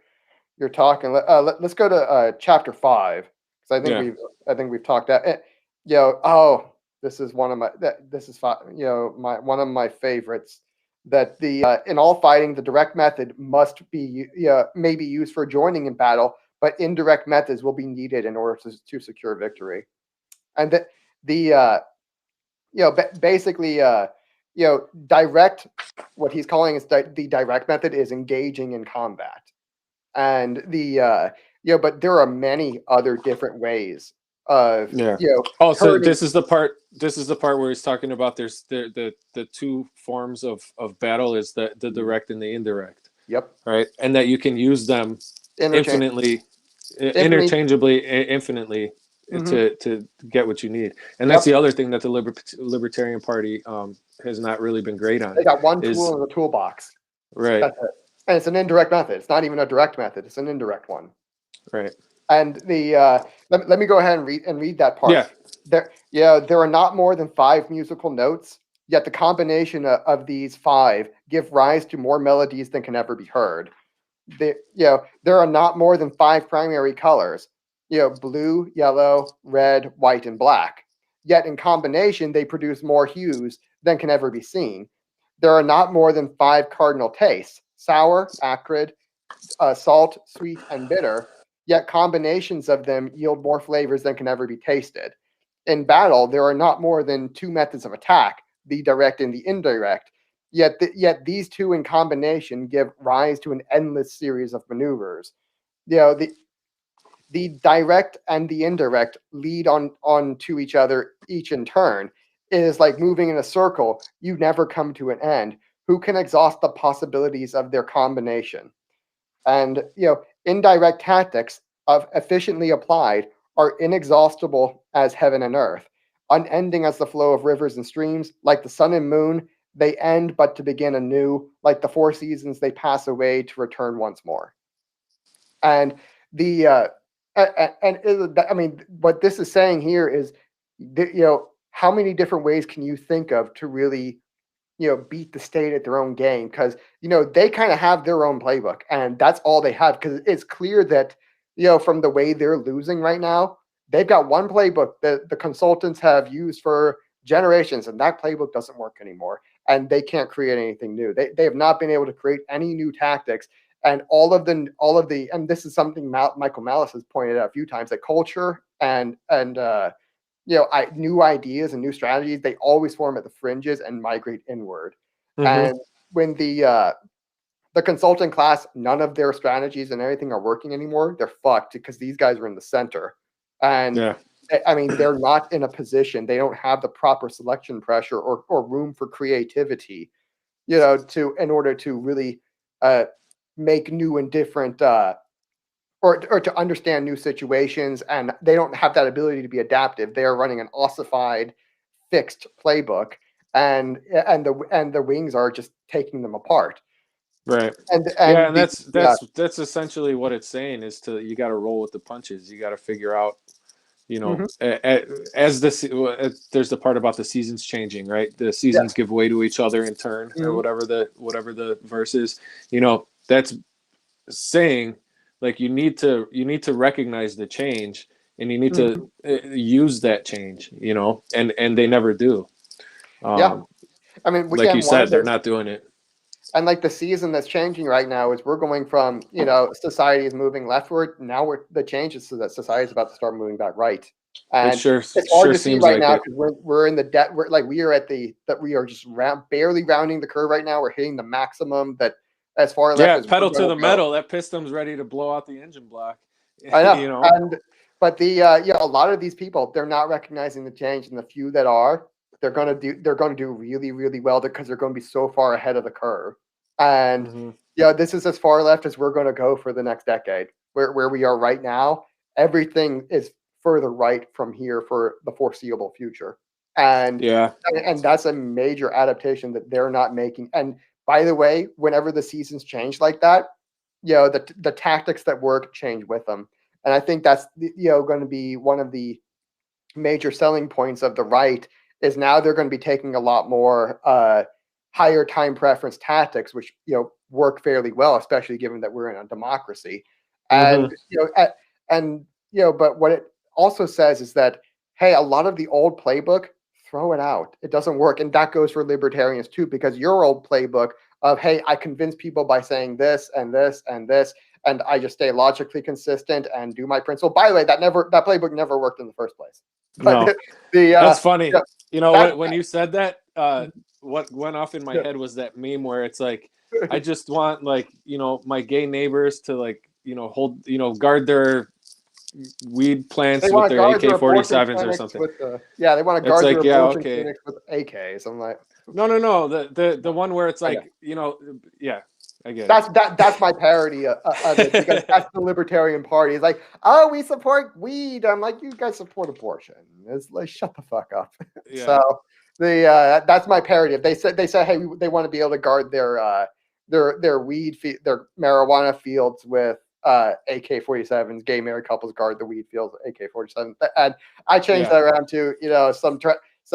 talking. Let's go to chapter 5 because I think we've talked that. This is one of my one of my favorites. That in all fighting, the direct method must be may be used for joining in battle, but indirect methods will be needed in order to secure victory. And basically direct, what he's calling is the direct method is engaging in combat. And but there are many other different ways of so this is the part where he's talking about there's the two forms of battle is the direct and the indirect. Yep. Right. And that you can use them interchangeably to get what you need. And that's the other thing that the Libertarian Party has not really been great on. They got one tool in the toolbox. Right. That's it. And it's an indirect method. It's not even a direct method. It's an indirect one. Right. And let me go ahead and read that part. Yeah. There are not more than 5 musical notes, yet the combination of these 5 give rise to more melodies than can ever be heard. There are not more than 5 primary colors, blue, yellow, red, white, and black. Yet in combination, they produce more hues than can ever be seen. There are not more than 5 cardinal tastes: sour, acrid, salt, sweet, and bitter. Yet combinations of them yield more flavors than can ever be tasted. In battle, there are not more than 2 methods of attack: the direct and the indirect. Yet these 2 in combination give rise to an endless series of maneuvers. The direct and the indirect lead on to each other, each in turn. It is like moving in a circle. You never come to an end. Who can exhaust the possibilities of their combination? And indirect tactics of efficiently applied are inexhaustible as heaven and earth, unending as the flow of rivers and streams. Like the sun and moon, they end but to begin anew. Like the 4 seasons, they pass away to return once more. And what this is saying here is, how many different ways can you think of to really, beat the state at their own game? Because, they kind of have their own playbook, and that's all they have. Because it's clear that, from the way they're losing right now, they've got one playbook that the consultants have used for generations, and that playbook doesn't work anymore. And they can't create anything new. They have not been able to create any new tactics. And and this is something Michael Malice has pointed out a few times, that culture and new ideas and new strategies, they always form at the fringes and migrate inward. Mm-hmm. And when the consultant class, none of their strategies and everything are working anymore, they're fucked because these guys are in the center. And they're not in a position, they don't have the proper selection pressure or room for creativity, in order to really make new and different or to understand new situations, and they don't have that ability to be adaptive. They are running an ossified, fixed playbook, and the wings are just taking them apart. Right. And that's essentially what it's saying, is you got to roll with the punches. You got to figure out, as there's the part about the seasons changing, right? The seasons give way to each other in turn, or whatever the verse is. That's saying, like, you need to recognize the change, and you need to use that change, you know, and they never do. Yeah, I mean, Like you one said, of they're those, not doing it. and like the season that's changing right now is we're going from, you know, society is moving leftward. Now the change is so that society is about to start moving back right. It And sure it's hard to see seems right like now it. because we're in the debt. We're like we are at the that we are just barely rounding the curve right now. We're hitting the maximum that as far left Yeah, as we're pedal to going the to go. metal. That piston's ready to blow out the engine block. I know, You know. and but the yeah, a lot of these people, they're not recognizing the change, and the few that are, they're gonna do really really well because they're going to be so far ahead of the curve. And yeah, this is as far left as we're going to go for the next decade. Where we are right now, everything is further right from here for the foreseeable future. And Yeah. and that's a major adaptation that they're not making. And by the way, whenever the seasons change like that, you know, the tactics that work change with them. And I think that's, you know, going to be one of the major selling points of the right is now they're going to be taking a lot more higher time preference tactics, which, you know, work fairly well, especially given that we're in a democracy. And you know, and you know, but what it also says is that, hey, a lot of the old playbook, throw it out. It doesn't work, and that goes for libertarians too, because your old playbook of, hey, I convince people by saying this and this and this, and I just stay logically consistent and do my principle. By the way, that playbook never worked in the first place. But No, the that's funny. yeah, You know, that, when you said that, what went off in my yeah. head was that meme where it's like, I just want, like, you know, my gay neighbors to, like, you know, hold, you know, guard their weed plants They with want to their guard their abortion AK-47s or clinics something. with yeah, they want to It's guard their like, yeah, abortion okay. clinics with AKs. I'm like, No. The one where it's I know. like, you know, yeah, I get it. That's my parody of it, because that's the Libertarian Party. It's like, oh, we support weed. I'm like, you guys support abortion. It's like, shut the fuck up. Yeah. So that's my parody. If they say, hey, they want to be able to guard their weed their marijuana fields with AK-47s. Gay married couples guard the weed fields with AK-47s. And I changed that around to, you know, so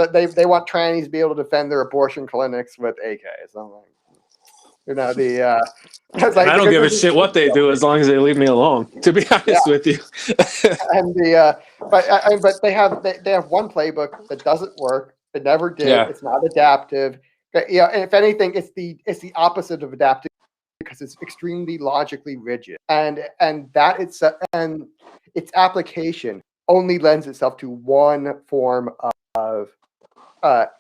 they want trannies to be able to defend their abortion clinics with AKs. I'm like, you know, like, I don't give a shit what they do as long as they leave me alone, to be honest with you. And but they have one playbook that doesn't work. It never did. Yeah. It's not adaptive. Yeah, and if anything, it's the opposite of adaptive because it's extremely logically rigid. And its application only lends itself to one form of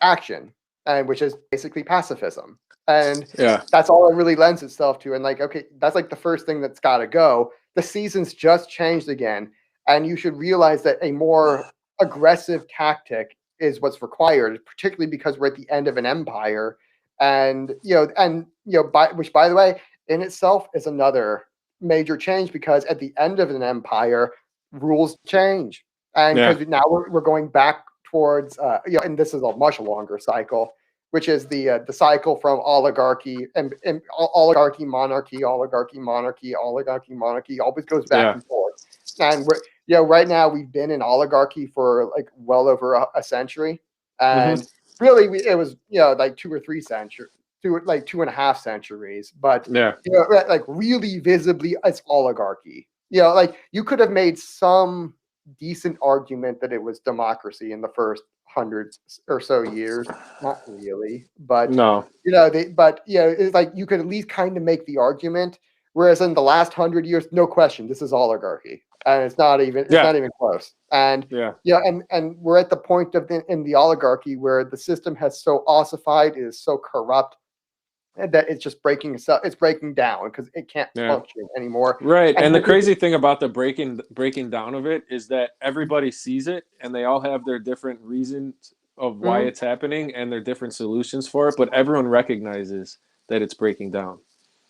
action, and which is basically pacifism. And that's all it really lends itself to. And like, okay, that's like the first thing that's got to go. The seasons just changed again, and you should realize that a more aggressive tactic is what's required, particularly because we're at the end of an empire. And which, by the way, in itself is another major change, because at the end of an empire, rules change, and because now we're going back towards and this is a much longer cycle, which is the cycle from oligarchy and oligarchy, monarchy, oligarchy, monarchy, oligarchy, monarchy, always goes back and forth. And we're, right now we've been in oligarchy for like well over a century, and really it was, like 2 or 3 centuries, 2.5 centuries, but like really visibly it's oligarchy. Like you could have made some decent argument that it was democracy in the first 100 or so years. Not really, but no, it's like you could at least kind of make the argument. Whereas in the last 100 years, no question, this is oligarchy, and it's not even close. And and we're at the point in the oligarchy where the system has so ossified, it is so corrupt, that it's just breaking itself. It's breaking down because it can't function anymore. Right. And the crazy thing about the breaking down of it is that everybody sees it, and they all have their different reasons of why it's happening and their different solutions for it, but everyone recognizes that it's breaking down.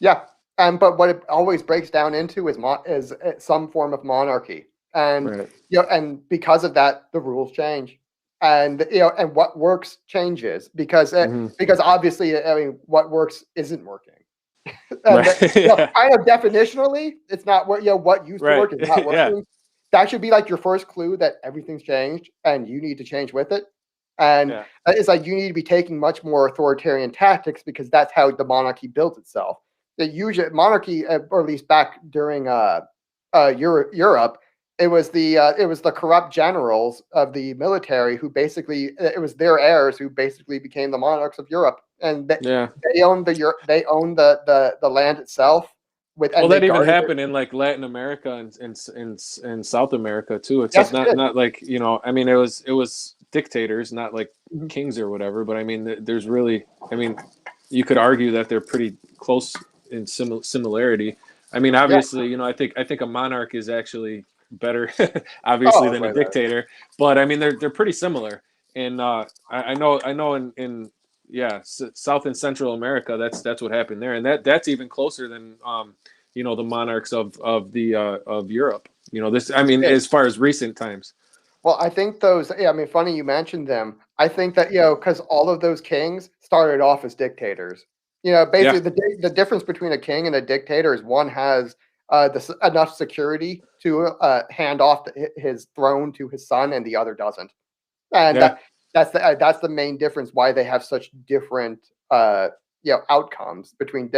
Yeah. But what it always breaks down into is some form of monarchy. And and because of that, the rules change. And and what works changes because obviously, I mean, what works isn't working. Kind of definitionally, it's not what used to work is not working. That should be like your first clue that everything's changed and you need to change with it. And it's like you need to be taking much more authoritarian tactics because that's how the monarchy built itself. usually monarchy, or at least back during Europe, it was the corrupt generals of the military who basically, it was their heirs who basically became the monarchs of Europe, and they owned the land itself. Well, that even happened in like Latin America and South America too, except not like, you know, I mean, it was dictators, not like kings or whatever, but I mean, there's really, I mean, you could argue that they're pretty close in similarity. I mean, obviously, you know, I think a monarch is actually better, obviously, than a dictator, but I mean, they're pretty similar. And I know in South and Central America, that's what happened there, and that's even closer than you know, the monarchs of Europe. You know, this, I mean, as far as recent times. Well, I think those, I mean, funny you mentioned them. I think that, you know, because all of those kings started off as dictators. You know, basically the difference between a king and a dictator is one has enough security to hand off his throne to his son, and the other doesn't. And that's the main difference why they have such different outcomes between.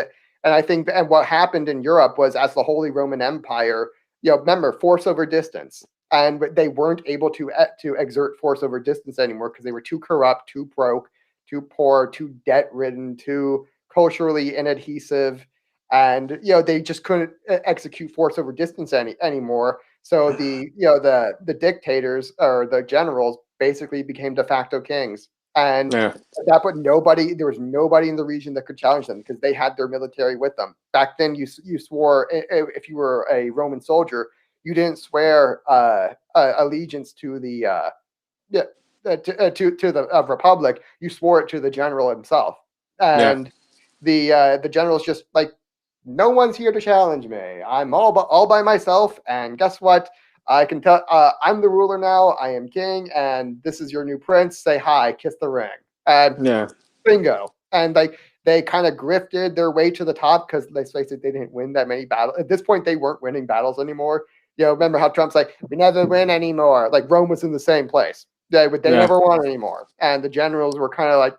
And I think, and what happened in Europe was, as the Holy Roman Empire, you know, remember, force over distance. And they weren't able to exert force over distance anymore because they were too corrupt, too broke, too poor, too debt-ridden, too culturally inadhesive, and, you know, they just couldn't execute force over distance anymore. So the dictators, or the generals, basically became de facto kings, and that put there was nobody in the region that could challenge them because they had their military with them. Back then, you swore, if you were a Roman soldier, you didn't swear allegiance to the to the republic. You swore it to the general himself, and the general's just like, no one's here to challenge me. I'm all by myself, and guess what? I can tell. I'm the ruler now. I am king, and this is your new prince. Say hi, kiss the ring, and bingo. And like, they kind of grifted their way to the top because, let's face it, they didn't win that many battles. At this point, they weren't winning battles anymore. You know, remember how Trump's like, we never win anymore. Like, Rome was in the same place. They never won anymore. And the generals were kind of like,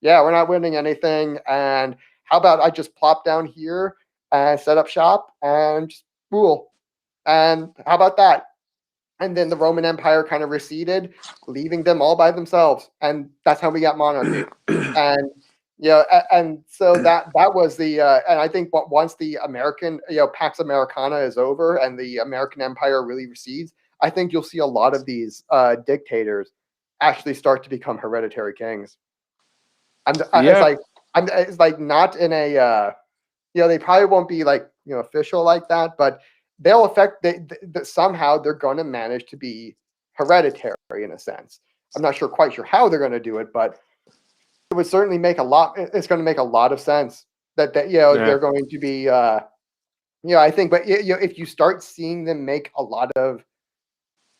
yeah, we're not winning anything. And how about I just plop down here and set up shop and just rule? And how about that? And then the Roman Empire kind of receded, leaving them all by themselves. And that's how we got monarchy. And and so that was the and I think once the American, Pax Americana is over and the American Empire really recedes, I think you'll see a lot of these dictators actually start to become hereditary kings. It's like not in a they probably won't be like official like that, but they'll affect somehow they're going to manage to be hereditary in a sense. I'm not quite sure how they're going to do it, but it would certainly make it's going to make a lot of sense that they're going to be I think, but if you start seeing them make a lot of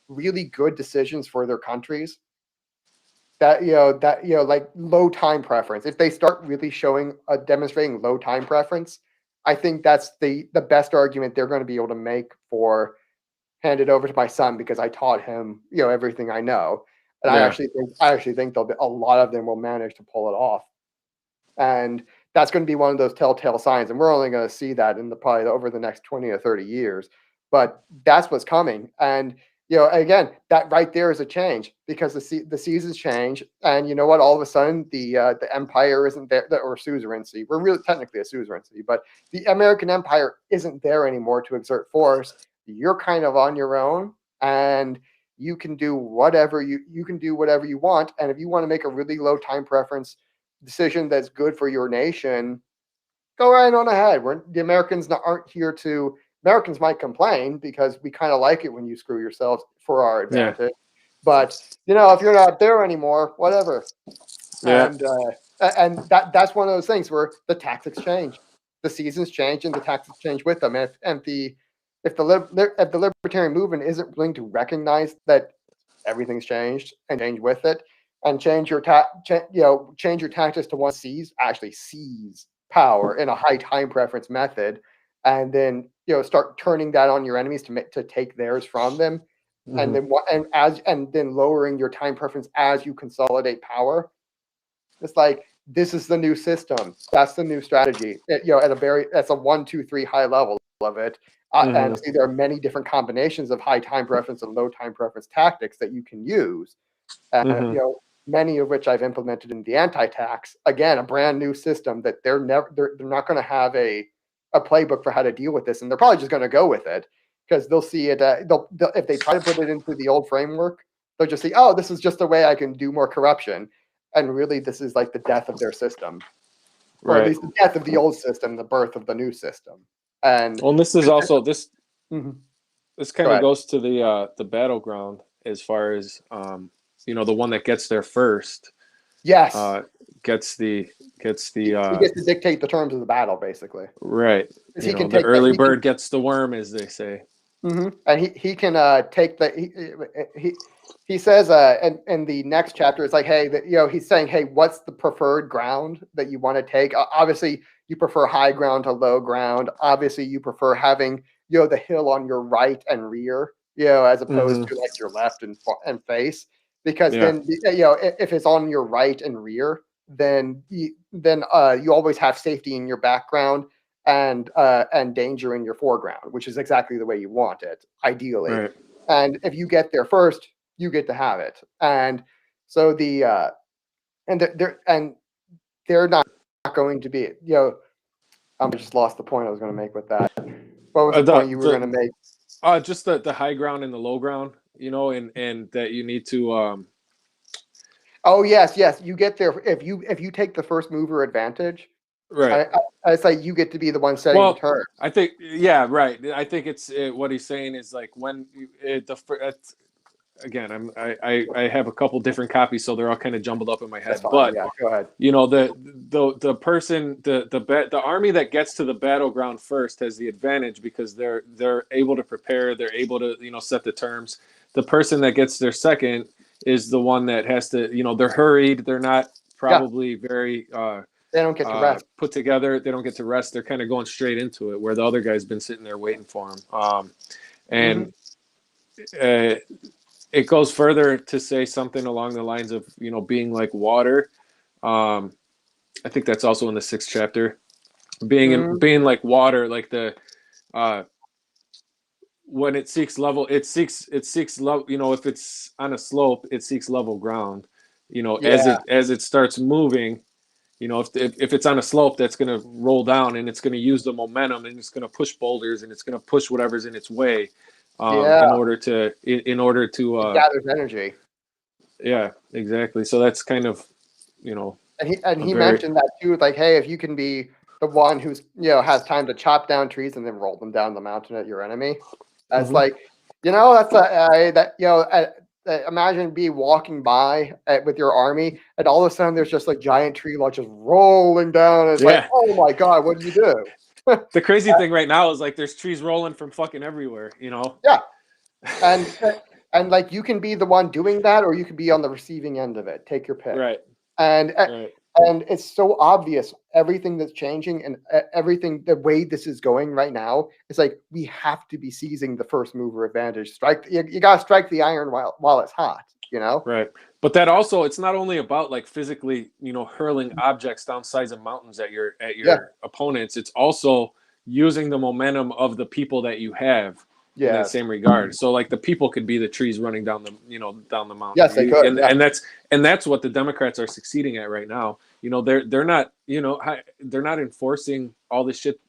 really good decisions for their countries, that like low time preference, if they start really demonstrating low time preference, I think that's the best argument they're going to be able to make for hand it over to my son because I taught him everything I know. And I actually think a lot of them will manage to pull it off, and that's going to be one of those telltale signs. And we're only going to see that in probably over the next 20 or 30 years, but that's what's coming. And again, that right there is a change because the seasons change, and you know what? All of a sudden, the empire isn't there, or suzerainty. We're really technically a suzerainty, but the American empire isn't there anymore to exert force. You're kind of on your own, and you can do whatever you can do whatever you want. And if you want to make a really low time preference decision that's good for your nation, go right on ahead. The Americans aren't here to. Americans might complain because we kind of like it when you screw yourselves for our advantage. But if you're not there anymore, whatever. And that's one of those things where the tactics change, the seasons change, and the tactics change with them. If the libertarian movement isn't willing to recognize that everything's changed and change with it, and change your tactics to one actually seize power in a high time preference method, and then start turning that on your enemies to take theirs from them, and then lowering your time preference as you consolidate power. It's like this is the new system. That's the new strategy. That's a 1, 2, 3 high level of it. And see, there are many different combinations of high time preference and low time preference tactics that you can use. Many of which I've implemented in the anti-tax. Again, a brand new system that they're not going to have a playbook for how to deal with this, and they're probably just going to go with it because they'll see it. If they try to put it into the old framework, they'll just see, oh, this is just a way I can do more corruption. And really, this is like the death of their system, or at least the death of the old system, the birth of the new system. And this is also this. This kind of goes to the battleground as far as the one that gets there first. Yes. Gets the he gets to dictate the terms of the battle, basically. Right. The early bird gets the worm, as they say. And he can take the he says in the next chapter, it's like, hey, he's saying, hey, what's the preferred ground that you want to take? Obviously, you prefer high ground to low ground. Obviously, you prefer having the hill on your right and rear, as opposed to like your left and face, because then if it's on your right and rear, then you always have safety in your background and danger in your foreground, which is exactly the way you want it, ideally. Right. And if you get there first, you get to have it. And so they're not going to be, I just lost the point I was going to make with that. What was the point you were going to make? Just the high ground and the low ground, and that you need to. Oh yes, you get there if you take the first mover advantage. Right. It's like you get to be the one setting the terms. I think, right. I think it's what he's saying is like when again, I have a couple different copies, so they're all kind of jumbled up in my head. But go ahead. The person, the army that gets to the battleground first has the advantage because they're able to prepare, they're able to set the terms. The person that gets there second is the one that has to they're hurried, they're not probably very they don't get to rest. Put together, they don't get to rest. They're kind of going straight into it, where the other guy's been sitting there waiting for him. It goes further to say something along the lines of, being like water. I think that's also in the 6th chapter. Being like water, like the when it seeks level, it seeks level. If it's on a slope, it seeks level ground. As it starts moving, if it's on a slope, that's going to roll down and it's going to use the momentum and it's going to push boulders and it's going to push whatever's in its way. In order to it gathers energy. Yeah, exactly. So that's kind of, and he mentioned that too, like, hey, if you can be the one who's has time to chop down trees and then roll them down the mountain at your enemy, that's like, that's imagine be walking by with your army and all of a sudden there's just like giant tree like just rolling down. And it's like, oh my god, what do you do? The crazy thing right now is like there's trees rolling from fucking everywhere, Yeah. And like you can be the one doing that or you can be on the receiving end of it. Take your pick. Right. And it's so obvious everything that's changing and everything the way this is going right now. It's like we have to be seizing the first mover advantage. You got to strike the iron while it's hot, Right. But that also, it's not only about like physically, hurling objects down sides of mountains at your opponents. It's also using the momentum of the people that you have in that same regard. So like the people could be the trees running down the mountain. Yes, they could. And that's what the Democrats are succeeding at right now. They're not enforcing all the shit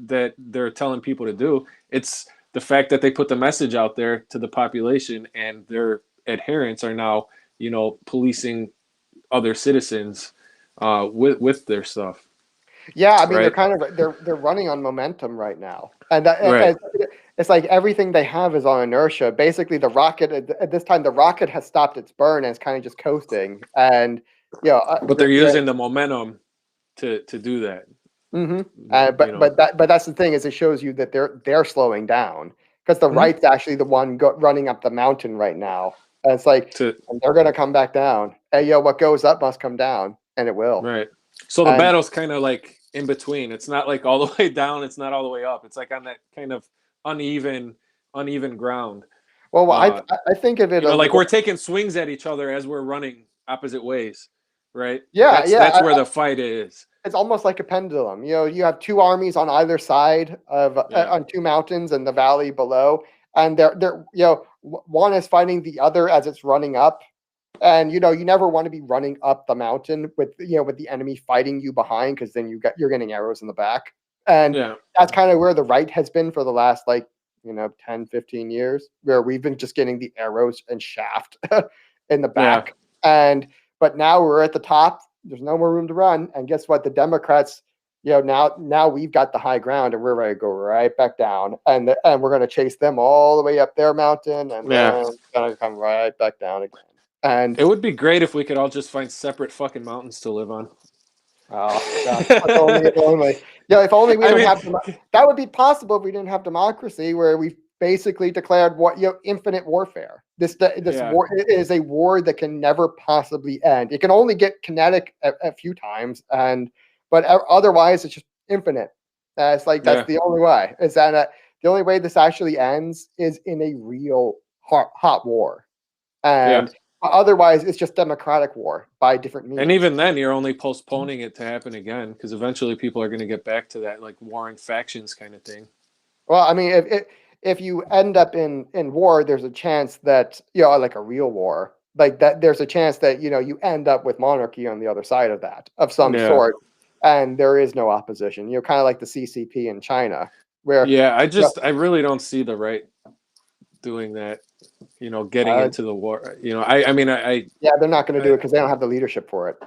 that they're telling people to do. It's the fact that they put the message out there to the population and their adherents are now policing other citizens with their stuff. Yeah, I mean they're running on momentum right now, and it's like everything they have is on inertia. Basically, the rocket at this time, the rocket has stopped its burn and it's kind of just coasting, and but they're using the momentum to do that. But that's the thing is it shows you that they're slowing down because the right's actually the one running up the mountain right now. And it's like and they're going to come back down. Hey, what goes up must come down, and it will. Right. So the battle's kind of like in between. It's not like all the way down. It's not all the way up. It's like on that kind of uneven ground. Well, I think of it like we're taking swings at each other as we're running opposite ways. right? Yeah, That's where the fight is. it's almost like a pendulum. You have two armies on either side of on two mountains in the valley below, and they're one is fighting the other as it's running up, and you never want to be running up the mountain with with the enemy fighting you behind, because then you're getting arrows in the back, and that's kind of where the right has been for the last 10, 15 years, where we've been just getting the arrows and shaft in the back, but now we're at the top. There's no more room to run. And guess what? The Democrats, now we've got the high ground, and we're ready to go right back down. And we're going to chase them all the way up their mountain, and then going to come right back down again. And it would be great if we could all just find separate fucking mountains to live on. Oh, God. If only. If only we didn't have that would be possible if we didn't have democracy, where we basically declared infinite warfare. This war is a war that can never possibly end. It can only get kinetic a few times, but otherwise it's just infinite. It's like that's the only way. Is that the only way this actually ends is in a real hot war, and otherwise it's just democratic war by different means. And even then, you're only postponing it to happen again, because eventually people are going to get back to that warring factions kind of thing. Well, I mean, if you end up in war, there's a chance that like a real war, like that, there's a chance that you end up with monarchy on the other side of that of some sort, and there is no opposition. Kind of like the CCP in China, where I really don't see the right doing that. Getting into the war. I mean, they're not going to do it because they don't have the leadership for it.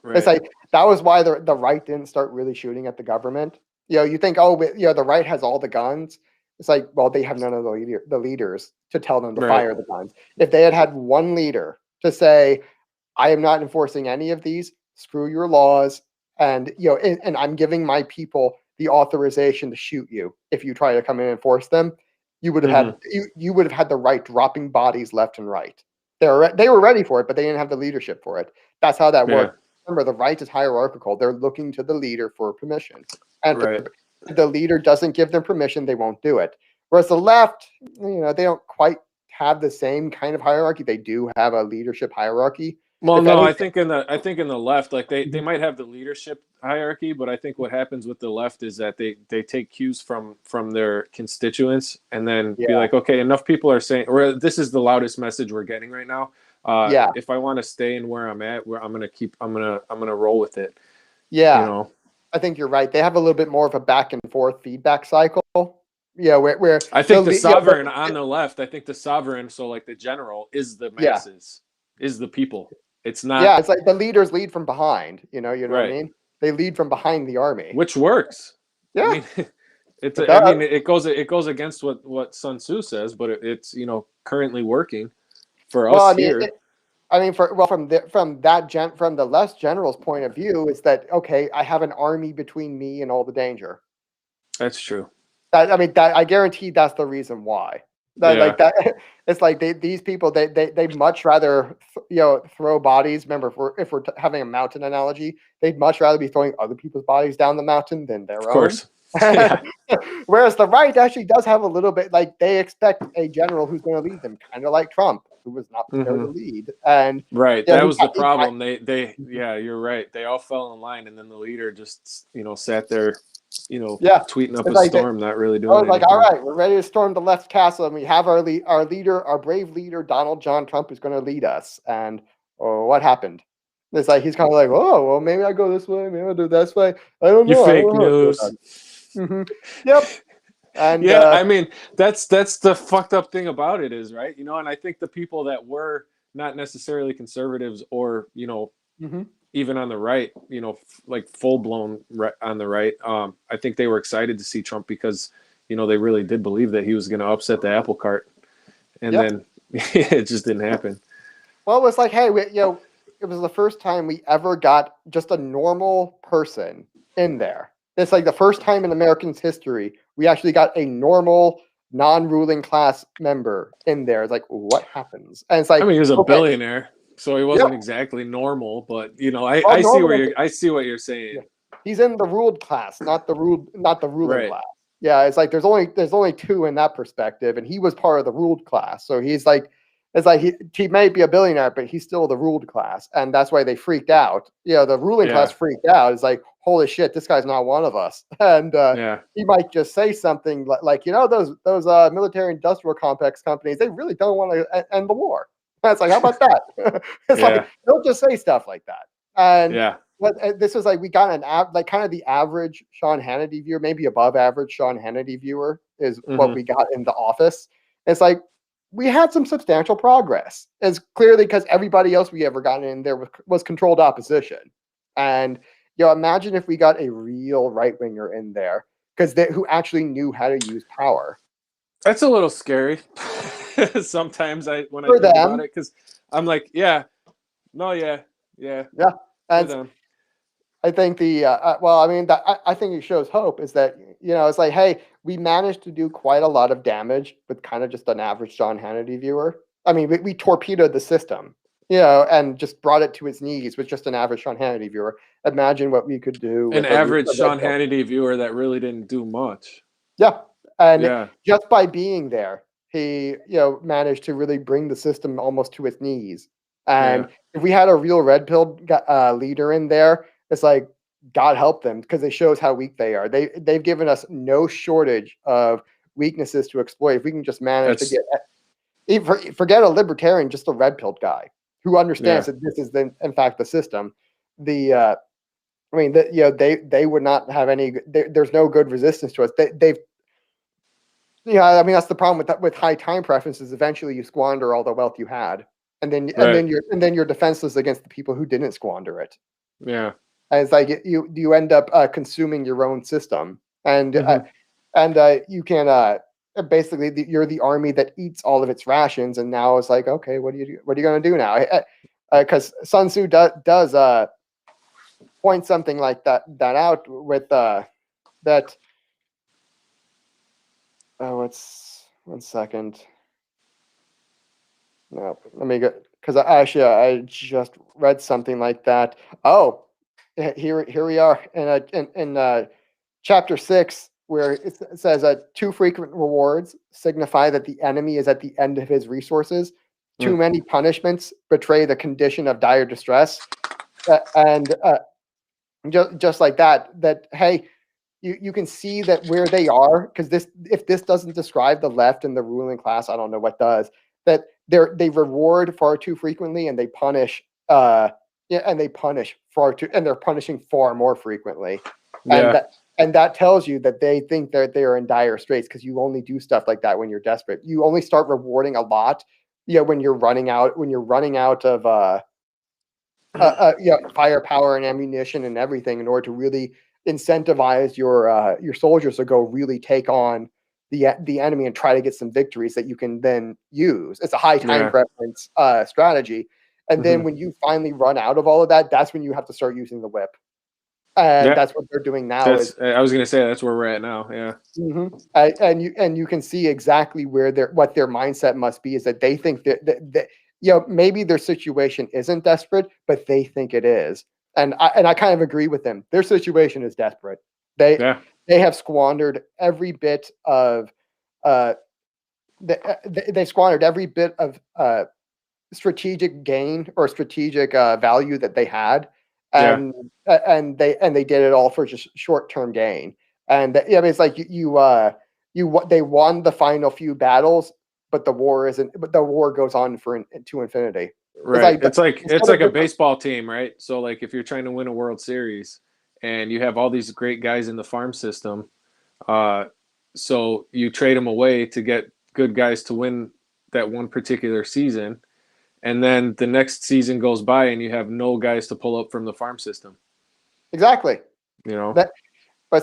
Right. It's like that was why the right didn't start really shooting at the government. You think, the right has all the guns. It's like, well, they have none of the leaders to tell them to fire the guns. If they had one leader to say, I am not enforcing any of these, screw your laws, and and I'm giving my people the authorization to shoot you if you try to come in and enforce them, you would have had you would have had the right dropping bodies left and right. They were ready for it, but they didn't have the leadership for it. That's how that worked. Remember, the right is hierarchical. They're looking to the leader for permission, and if the leader doesn't give them permission, they won't do it. Whereas the left, they don't quite have the same kind of hierarchy. They do have a leadership hierarchy. Well, no, I think in the left, like they might have the leadership hierarchy, but I think what happens with the left is that they take cues from their constituents, and then be like, okay, enough people are saying, or this is the loudest message we're getting right now. If I want to stay in where I'm at, I'm gonna roll with it. Yeah, I think you're right. They have a little bit more of a back and forth feedback cycle. Yeah, where I think the sovereign on the left, I think the sovereign, so like the general, is the masses, is the people. It's not. Yeah, it's like the leaders lead from behind. You know what I mean? They lead from behind the army, which works. Yeah, I mean, it goes against what Sun Tzu says, but it's currently working for us here. From the less general's point of view, is that okay? I have an army between me and all the danger. That's true. I guarantee that's the reason why. Like that, it's like these people they much rather throw bodies. Remember, if we're having a mountain analogy, they'd much rather be throwing other people's bodies down the mountain than their own. Of course. Whereas the right actually does have a little bit, like they expect a general who's going to lead them, kind of like Trump, who was not prepared to lead. And that was the problem. You're right. They all fell in line, and then the leader just sat there. Tweeting up a storm, not really doing anything. Like, all right, we're ready to storm the left castle, and we have our leader, our brave leader, Donald John Trump, who's going to lead us. And what happened? It's like he's kind of like, oh, well, maybe I go this way, maybe I'll do this way. I don't know. You fake news. Yep. And I mean, that's the fucked up thing about it is, right? And I think the people that were not necessarily conservatives or even on the right, like full blown on the right, I think they were excited to see Trump because they really did believe that he was going to upset the apple cart, and then it just didn't happen. Well, it was like, hey, it was the first time we ever got just a normal person in there. It's like the first time in Americans' history we actually got a normal, non-ruling class member in there. It's like, what happens? And it's like, he was a billionaire, so he wasn't exactly normal, but I see what you're saying. Yeah. He's in the ruled class, not the ruling class. Yeah, it's like there's only two in that perspective, and he was part of the ruled class. So he's like, It's like he may be a billionaire, but he's still the ruled class, and that's why they freaked out. The ruling class freaked out. It's like, holy shit, this guy's not one of us, and he might just say something like those military industrial complex companies, they really don't want to end the war. It's like, how about that? It's like, don't just say stuff like that. And this was like, we got like kind of the average Sean Hannity viewer, maybe above average Sean Hannity viewer is what we got in The Office. It's like, we had some substantial progress. It's clearly because everybody else we ever gotten in there was controlled opposition. And imagine if we got a real right winger in there who actually knew how to use power. That's a little scary. Sometimes when I think about it, because I'm like, yeah. And I think I think it shows hope is that it's like, hey, we managed to do quite a lot of damage with kind of just an average Sean Hannity viewer. I mean, we torpedoed the system, and just brought it to its knees with just an average Sean Hannity viewer. Imagine what we could do with an average Sean Hannity viewer that really didn't do much. Yeah, and just by being there, he managed to really bring the system almost to its knees. And if we had a real red pill leader in there, it's like, God help them, because it shows how weak they are. They've given us no shortage of weaknesses to exploit. If we can just manage to get, forget a libertarian, just a red pilled guy who understands that this is in fact the system. They would not have any. There's no good resistance to us. They've. That's the problem with high time preferences. Eventually, you squander all the wealth you had, and then you're defenseless against the people who didn't squander it. Yeah. And it's like you end up consuming your own system, and you can basically you're the army that eats all of its rations, and now it's like, okay, what are you going to do now? Because Sun Tzu does point something like that out with that. Oh, it's 1 second. No, let me go, because I just read something like that. Oh. Here we are in chapter 6, where it says too frequent rewards signify that the enemy is at the end of his resources. Too many punishments betray the condition of dire distress. And just like that, hey, you can see that where they are, because if this doesn't describe the left and the ruling class, I don't know what does. That they reward far too frequently, and they punish. And they punish far too, and they're punishing far more frequently. And that tells you that they think that they are in dire straits, because you only do stuff like that when you're desperate. You only start rewarding a lot, when you're running out of firepower and ammunition and everything, in order to really incentivize your soldiers to go really take on the enemy and try to get some victories that you can then use. It's a high time preference strategy. And then when you finally run out of all of that, that's when you have to start using the whip. And that's what they're doing now. I was going to say that's where we're at now. Yeah. And you can see exactly where what their mindset must be, is that they think that maybe their situation isn't desperate, but they think it is. And I kind of agree with them. Their situation is desperate. They have squandered every bit of they squandered every bit of strategic gain or strategic value that they had, and they did it all for just short-term gain. And it's like they won the final few battles, but the war goes on to infinity. Right. It's like a baseball team, right? So like, if you're trying to win a World Series and you have all these great guys in the farm system, so you trade them away to get good guys to win that one particular season. And then the next season goes by and you have no guys to pull up from the farm system. Exactly. But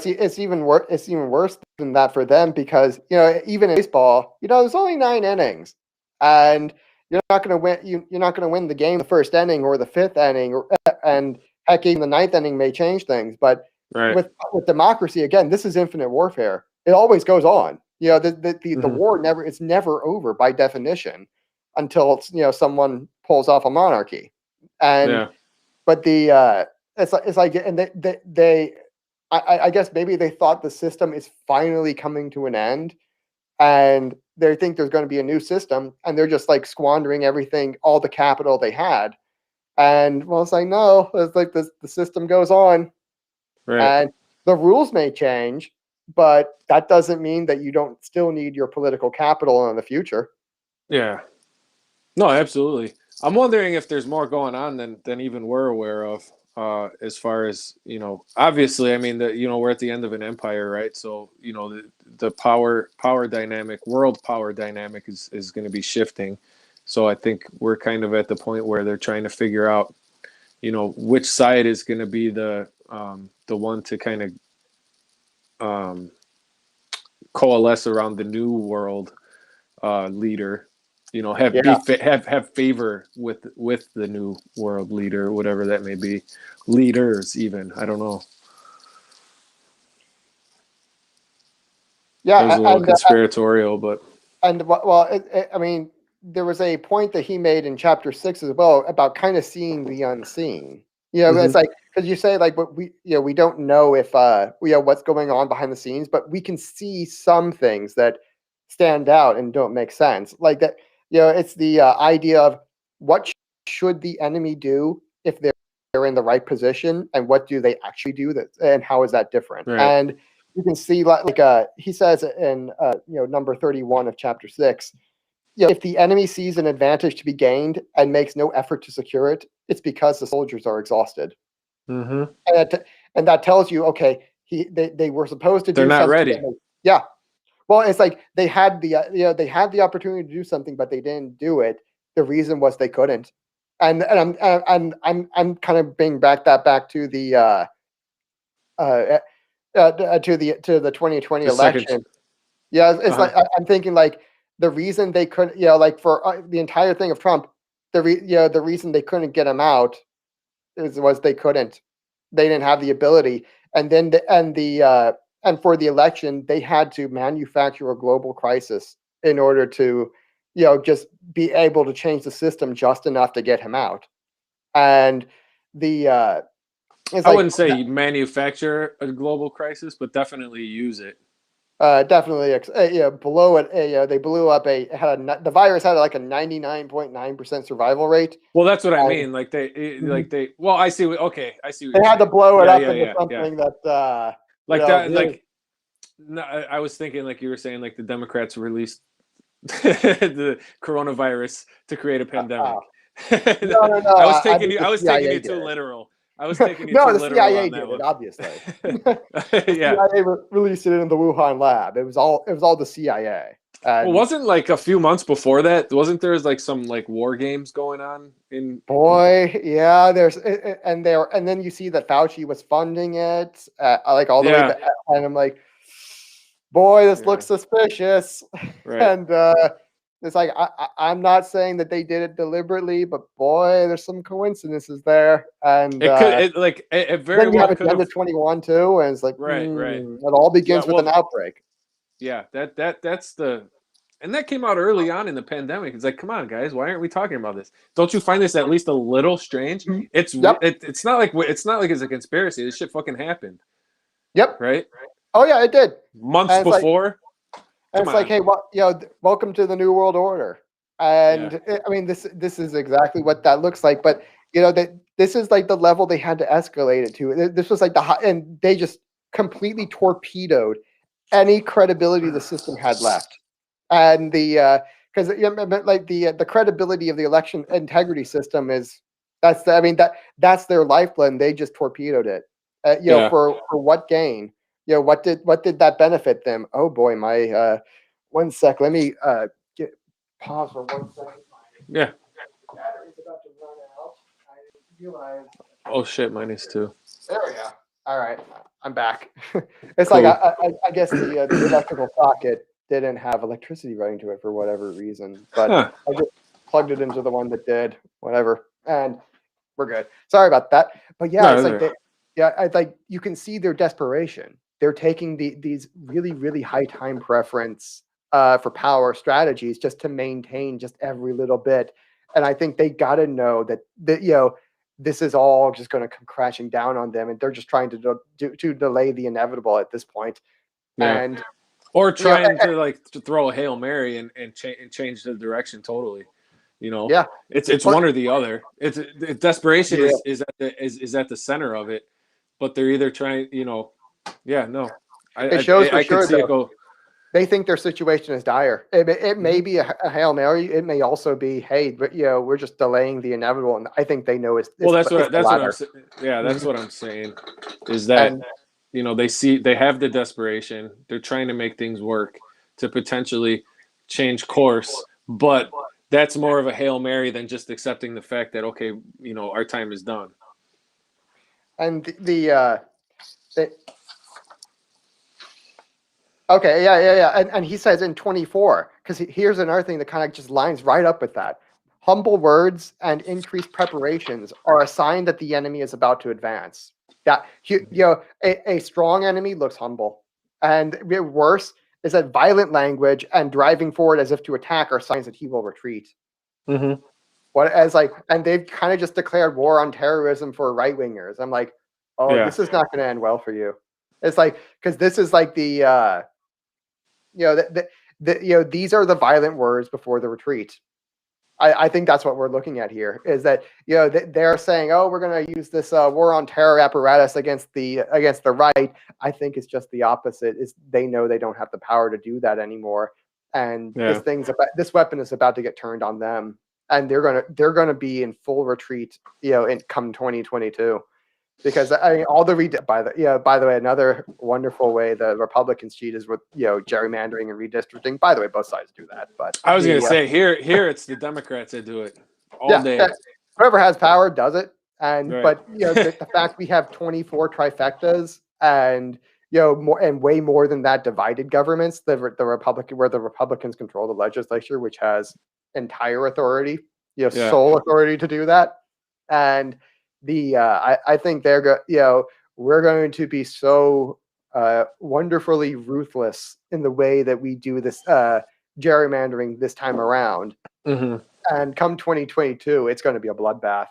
see, it's even worse than that for them, because even in baseball, there's only 9 innings, and you're not going to win. You're not going to win the game the first inning or the 5th inning, and heck, even the 9th inning may change things. But with democracy, again, this is infinite warfare. It always goes on. The war it's never over by definition, until someone pulls off a monarchy. And but it's like and they I guess maybe they thought the system is finally coming to an end, and they think there's going to be a new system, and they're just like squandering everything, all the capital they had. And well, it's like, no, it's like the system goes on, Right. and the rules may change, but that doesn't mean that you don't still need your political capital in the future. Yeah. No, absolutely. I'm wondering if there's more going on than even we're aware of. As far as, obviously, I mean, we're at the end of an empire, right? So, the power dynamic, world power dynamic is going to be shifting. So I think we're kind of at the point where they're trying to figure out, which side is going to be the one to kind of coalesce around the new world leader. Have favor with the new world leader, whatever that may be, leaders even. I don't know. Yeah, that was a little conspiratorial, but I mean, there was a point that he made in chapter 6 as well about kind of seeing the unseen. It's like, because you say like, but we don't know if what's going on behind the scenes, but we can see some things that stand out and don't make sense, like that. It's the idea of what should the enemy do if they're in the right position, and what do they actually do, and how is that different? Right. And you can see he says in number 31 of chapter 6, if the enemy sees an advantage to be gained and makes no effort to secure it, it's because the soldiers are exhausted. Mm-hmm. And that tells you, okay, they were supposed to do They're not something. ready. Yeah. Well, it's like they had they had the opportunity to do something, but they didn't do it. The reason was they couldn't. And I'm kind of bringing back to the to the 2020 election. Yeah, it's like I'm thinking like the reason they couldn't, like for the entire thing of Trump, the reason they couldn't get him out was they couldn't, they didn't have the ability, and then and for the election they had to manufacture a global crisis in order to just be able to change the system just enough to get him out. And I wouldn't say manufacture a global crisis, but definitely use it. Definitely, below it. They blew up the virus had like a 99.9% survival rate. Well, that's what I mean. Like they. Well, I see. Okay, I see. What they had saying. to blow it up into something that. That. Really, like. No, I was thinking like you were saying, like the Democrats released the coronavirus to create a pandemic. No. I was taking you too literal. I was taking you too literal. The CIA on did that one. It, obviously. Yeah. CIA released it in the Wuhan lab. It was all the CIA. Well, wasn't like a few months before that? Wasn't there like some like war games going on in? Boy, yeah. And then you see that Fauci was funding it, like all the way back, and I'm like, boy, this looks suspicious. Right. And it's like I'm not saying that they did it deliberately, but boy, there's some coincidences there. And it very well could have 21 too, and it's like right. It all begins with an outbreak. Yeah, that's the. And that came out early on in the pandemic. It's like, come on, guys, why aren't we talking about this? Don't you find this at least a little strange? It's not like it's a conspiracy. This shit fucking happened. Yep. Right. Oh yeah, it did. Months before. And it's like, hey, welcome to the New World Order. And I mean, this is exactly what that looks like. But this is like the level they had to escalate it to. This was like and they just completely torpedoed any credibility the system had left. And because the credibility of the election integrity system that's their lifeblood, and they just torpedoed it. For what gain? What did that benefit them? Oh boy, my 1 sec. Let me pause for 1 second. Yeah. Battery's about to run out. I realize. Oh shit, mine is too. There we go. All right, I'm back. It's cool. Like I guess the electrical socket didn't have electricity running to it for whatever reason, but I just plugged it into the one that did. Whatever, and we're good. Sorry about that. But yeah, it's like you can see their desperation. They're taking these really, really high time preference for power strategies just to maintain just every little bit. And I think they got to know that this is all just going to come crashing down on them, and they're just trying to delay the inevitable at this point. Yeah. And Or trying to throw a Hail Mary and change the direction totally. Yeah, it's one or the other. It's desperation is at the center of it, but they're either trying, it shows for I sure could see it go. They think their situation is dire. It may be a Hail Mary. It may also be, hey, but we're just delaying the inevitable. And I think they know it's that's what I'm saying. Yeah, that's what I'm saying. Is that they have the desperation. They're trying to make things work to potentially change course, but that's more of a Hail Mary than just accepting the fact that okay, our time is done. And okay, yeah. And he says in 24, because here's another thing that kind of just lines right up with that. Humble words and increased preparations are a sign that the enemy is about to advance. That a strong enemy looks humble, and worse is that violent language and driving forward as if to attack are signs that he will retreat. Mm-hmm. And they've kind of just declared war on terrorism for right wingers. I'm like, this is not going to end well for you. It's like, because this is like the these are the violent words before the retreat. I think that's what we're looking at here, is that they're saying, oh, we're going to use this war on terror apparatus against the right. I think it's just the opposite. Is they know they don't have the power to do that anymore, and this weapon is about to get turned on them, and they're gonna be in full retreat, in come 2022. Because all the by the way, another wonderful way the Republicans cheat is with gerrymandering and redistricting. By the way, both sides do that. But I was going to say here it's the Democrats that do it all day. Whoever has power does it, and but the fact we have 24 trifectas and more and way more than that divided governments, the Republicans control the legislature, which has entire authority, sole authority to do that, and. I think we're going to be so wonderfully ruthless in the way that we do this gerrymandering this time around. Mm-hmm. And come 2022, it's going to be a bloodbath.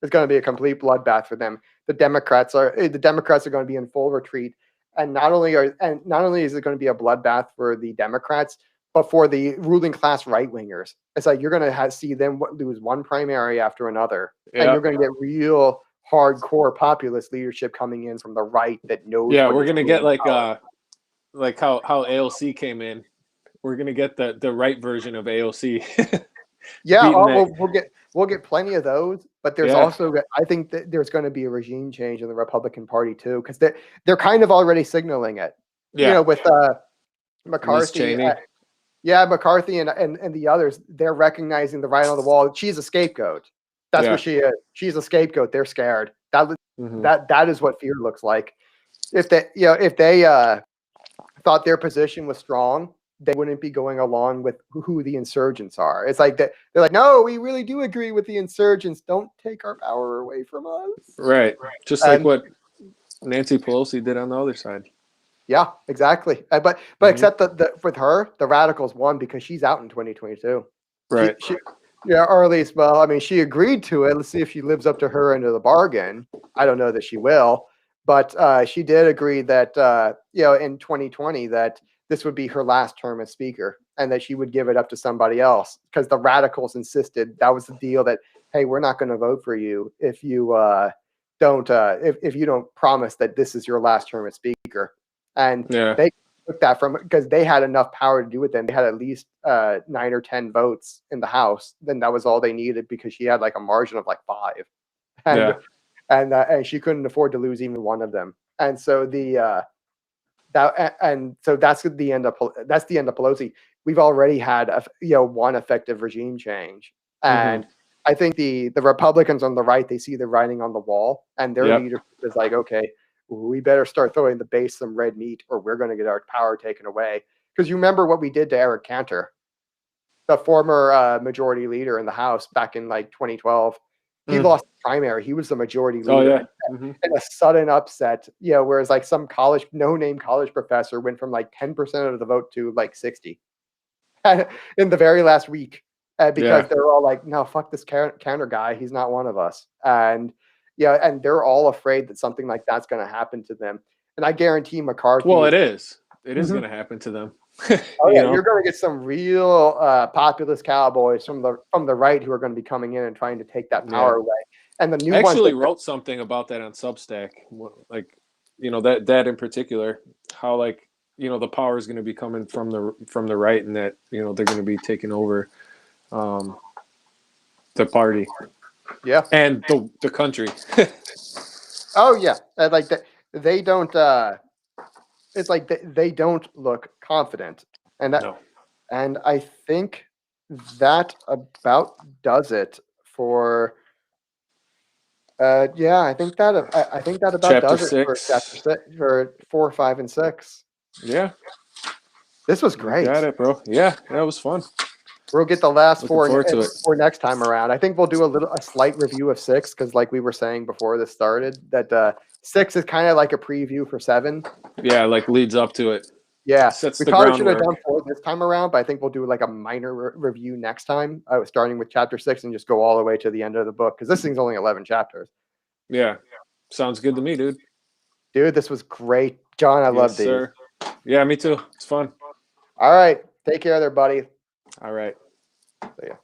It's going to be a complete bloodbath for them. The Democrats are going to be in full retreat, and not only is it going to be a bloodbath for the Democrats, but for the ruling class right wingers. It's like you're going to see them lose one primary after another, and you're going to get real hardcore populist leadership coming in from the right that knows. Yeah, we're going to get like how AOC came in. We're going to get the right version of AOC. We'll get plenty of those, but there's also, I think that there's going to be a regime change in the Republican Party too, because they're kind of already signaling it. With McCarthy. McCarthy and the others, they're recognizing the writing on the wall. She's a scapegoat. That's what she is. She's a scapegoat. They're scared. That is what fear looks like. If they thought their position was strong, they wouldn't be going along with who the insurgents are. It's like they're like, no, we really do agree with the insurgents. Don't take our power away from us. Right. Just like what Nancy Pelosi did on the other side. Yeah, exactly. But except that with her, the radicals won because she's out in 2022. Right. Or at least, she agreed to it. Let's see if she lives up to her end of the bargain. I don't know that she will, but she did agree that in 2020 that this would be her last term as speaker, and that she would give it up to somebody else, because the radicals insisted that was the deal. That, hey, we're not going to vote for you if you don't promise that this is your last term as speaker. And they took that from, because they had enough power to do it then. They had at least 9 or 10 votes in the House. Then that was all they needed, because she had like a margin of like 5. And she couldn't afford to lose even one of them. And so that's the end of Pelosi. We've already had one effective regime change. And I think the Republicans on the right, they see the writing on the wall, and their leadership is like, okay, we better start throwing the base some red meat, or we're going to get our power taken away. Because you remember what we did to Eric Cantor, the former majority leader in the House back in like 2012. He lost the primary. He was the majority leader. In a sudden upset, whereas like some no-name college professor went from like 10% of the vote to like 60 in the very last week, because they're all like, no, fuck this Cantor guy. He's not one of us. And they're all afraid that something like that's going to happen to them. And I guarantee McCarthy. Well, it is. It is going to happen to them. Oh You yeah, know? you're going to get some real populist cowboys from the right who are going to be coming in and trying to take that power away. And the new I ones actually that, wrote something about that on Substack, like, you know, that in particular, how, like, you know, the power is going to be coming from the right, and that, you know, they're going to be taking over the party, yeah, and the country. oh yeah, like that they don't. It's like they don't look confident, and No. I think that about does it for. Yeah, I think that about Chapter does it for chapter 6. 6, for 4, 5, and 6. Yeah, This was you got great. it, bro. Yeah, that was fun. We'll get the last Looking four forward to it. for next time around. I think we'll do a slight review of 6 because, like we were saying before this started, that 6 is kind of like a preview for 7. Yeah, like leads up to it. Yeah, Sets we the probably should have groundwork. done 4 this time around, but I think we'll do like a minor review next time, starting with chapter 6 and just go all the way to the end of the book because this thing's only 11 chapters. Yeah, sounds good to me, dude. Dude, this was great, John. I Yes, love these. sir. Yeah, me too. It's fun. All right, take care there, buddy. All right. See ya.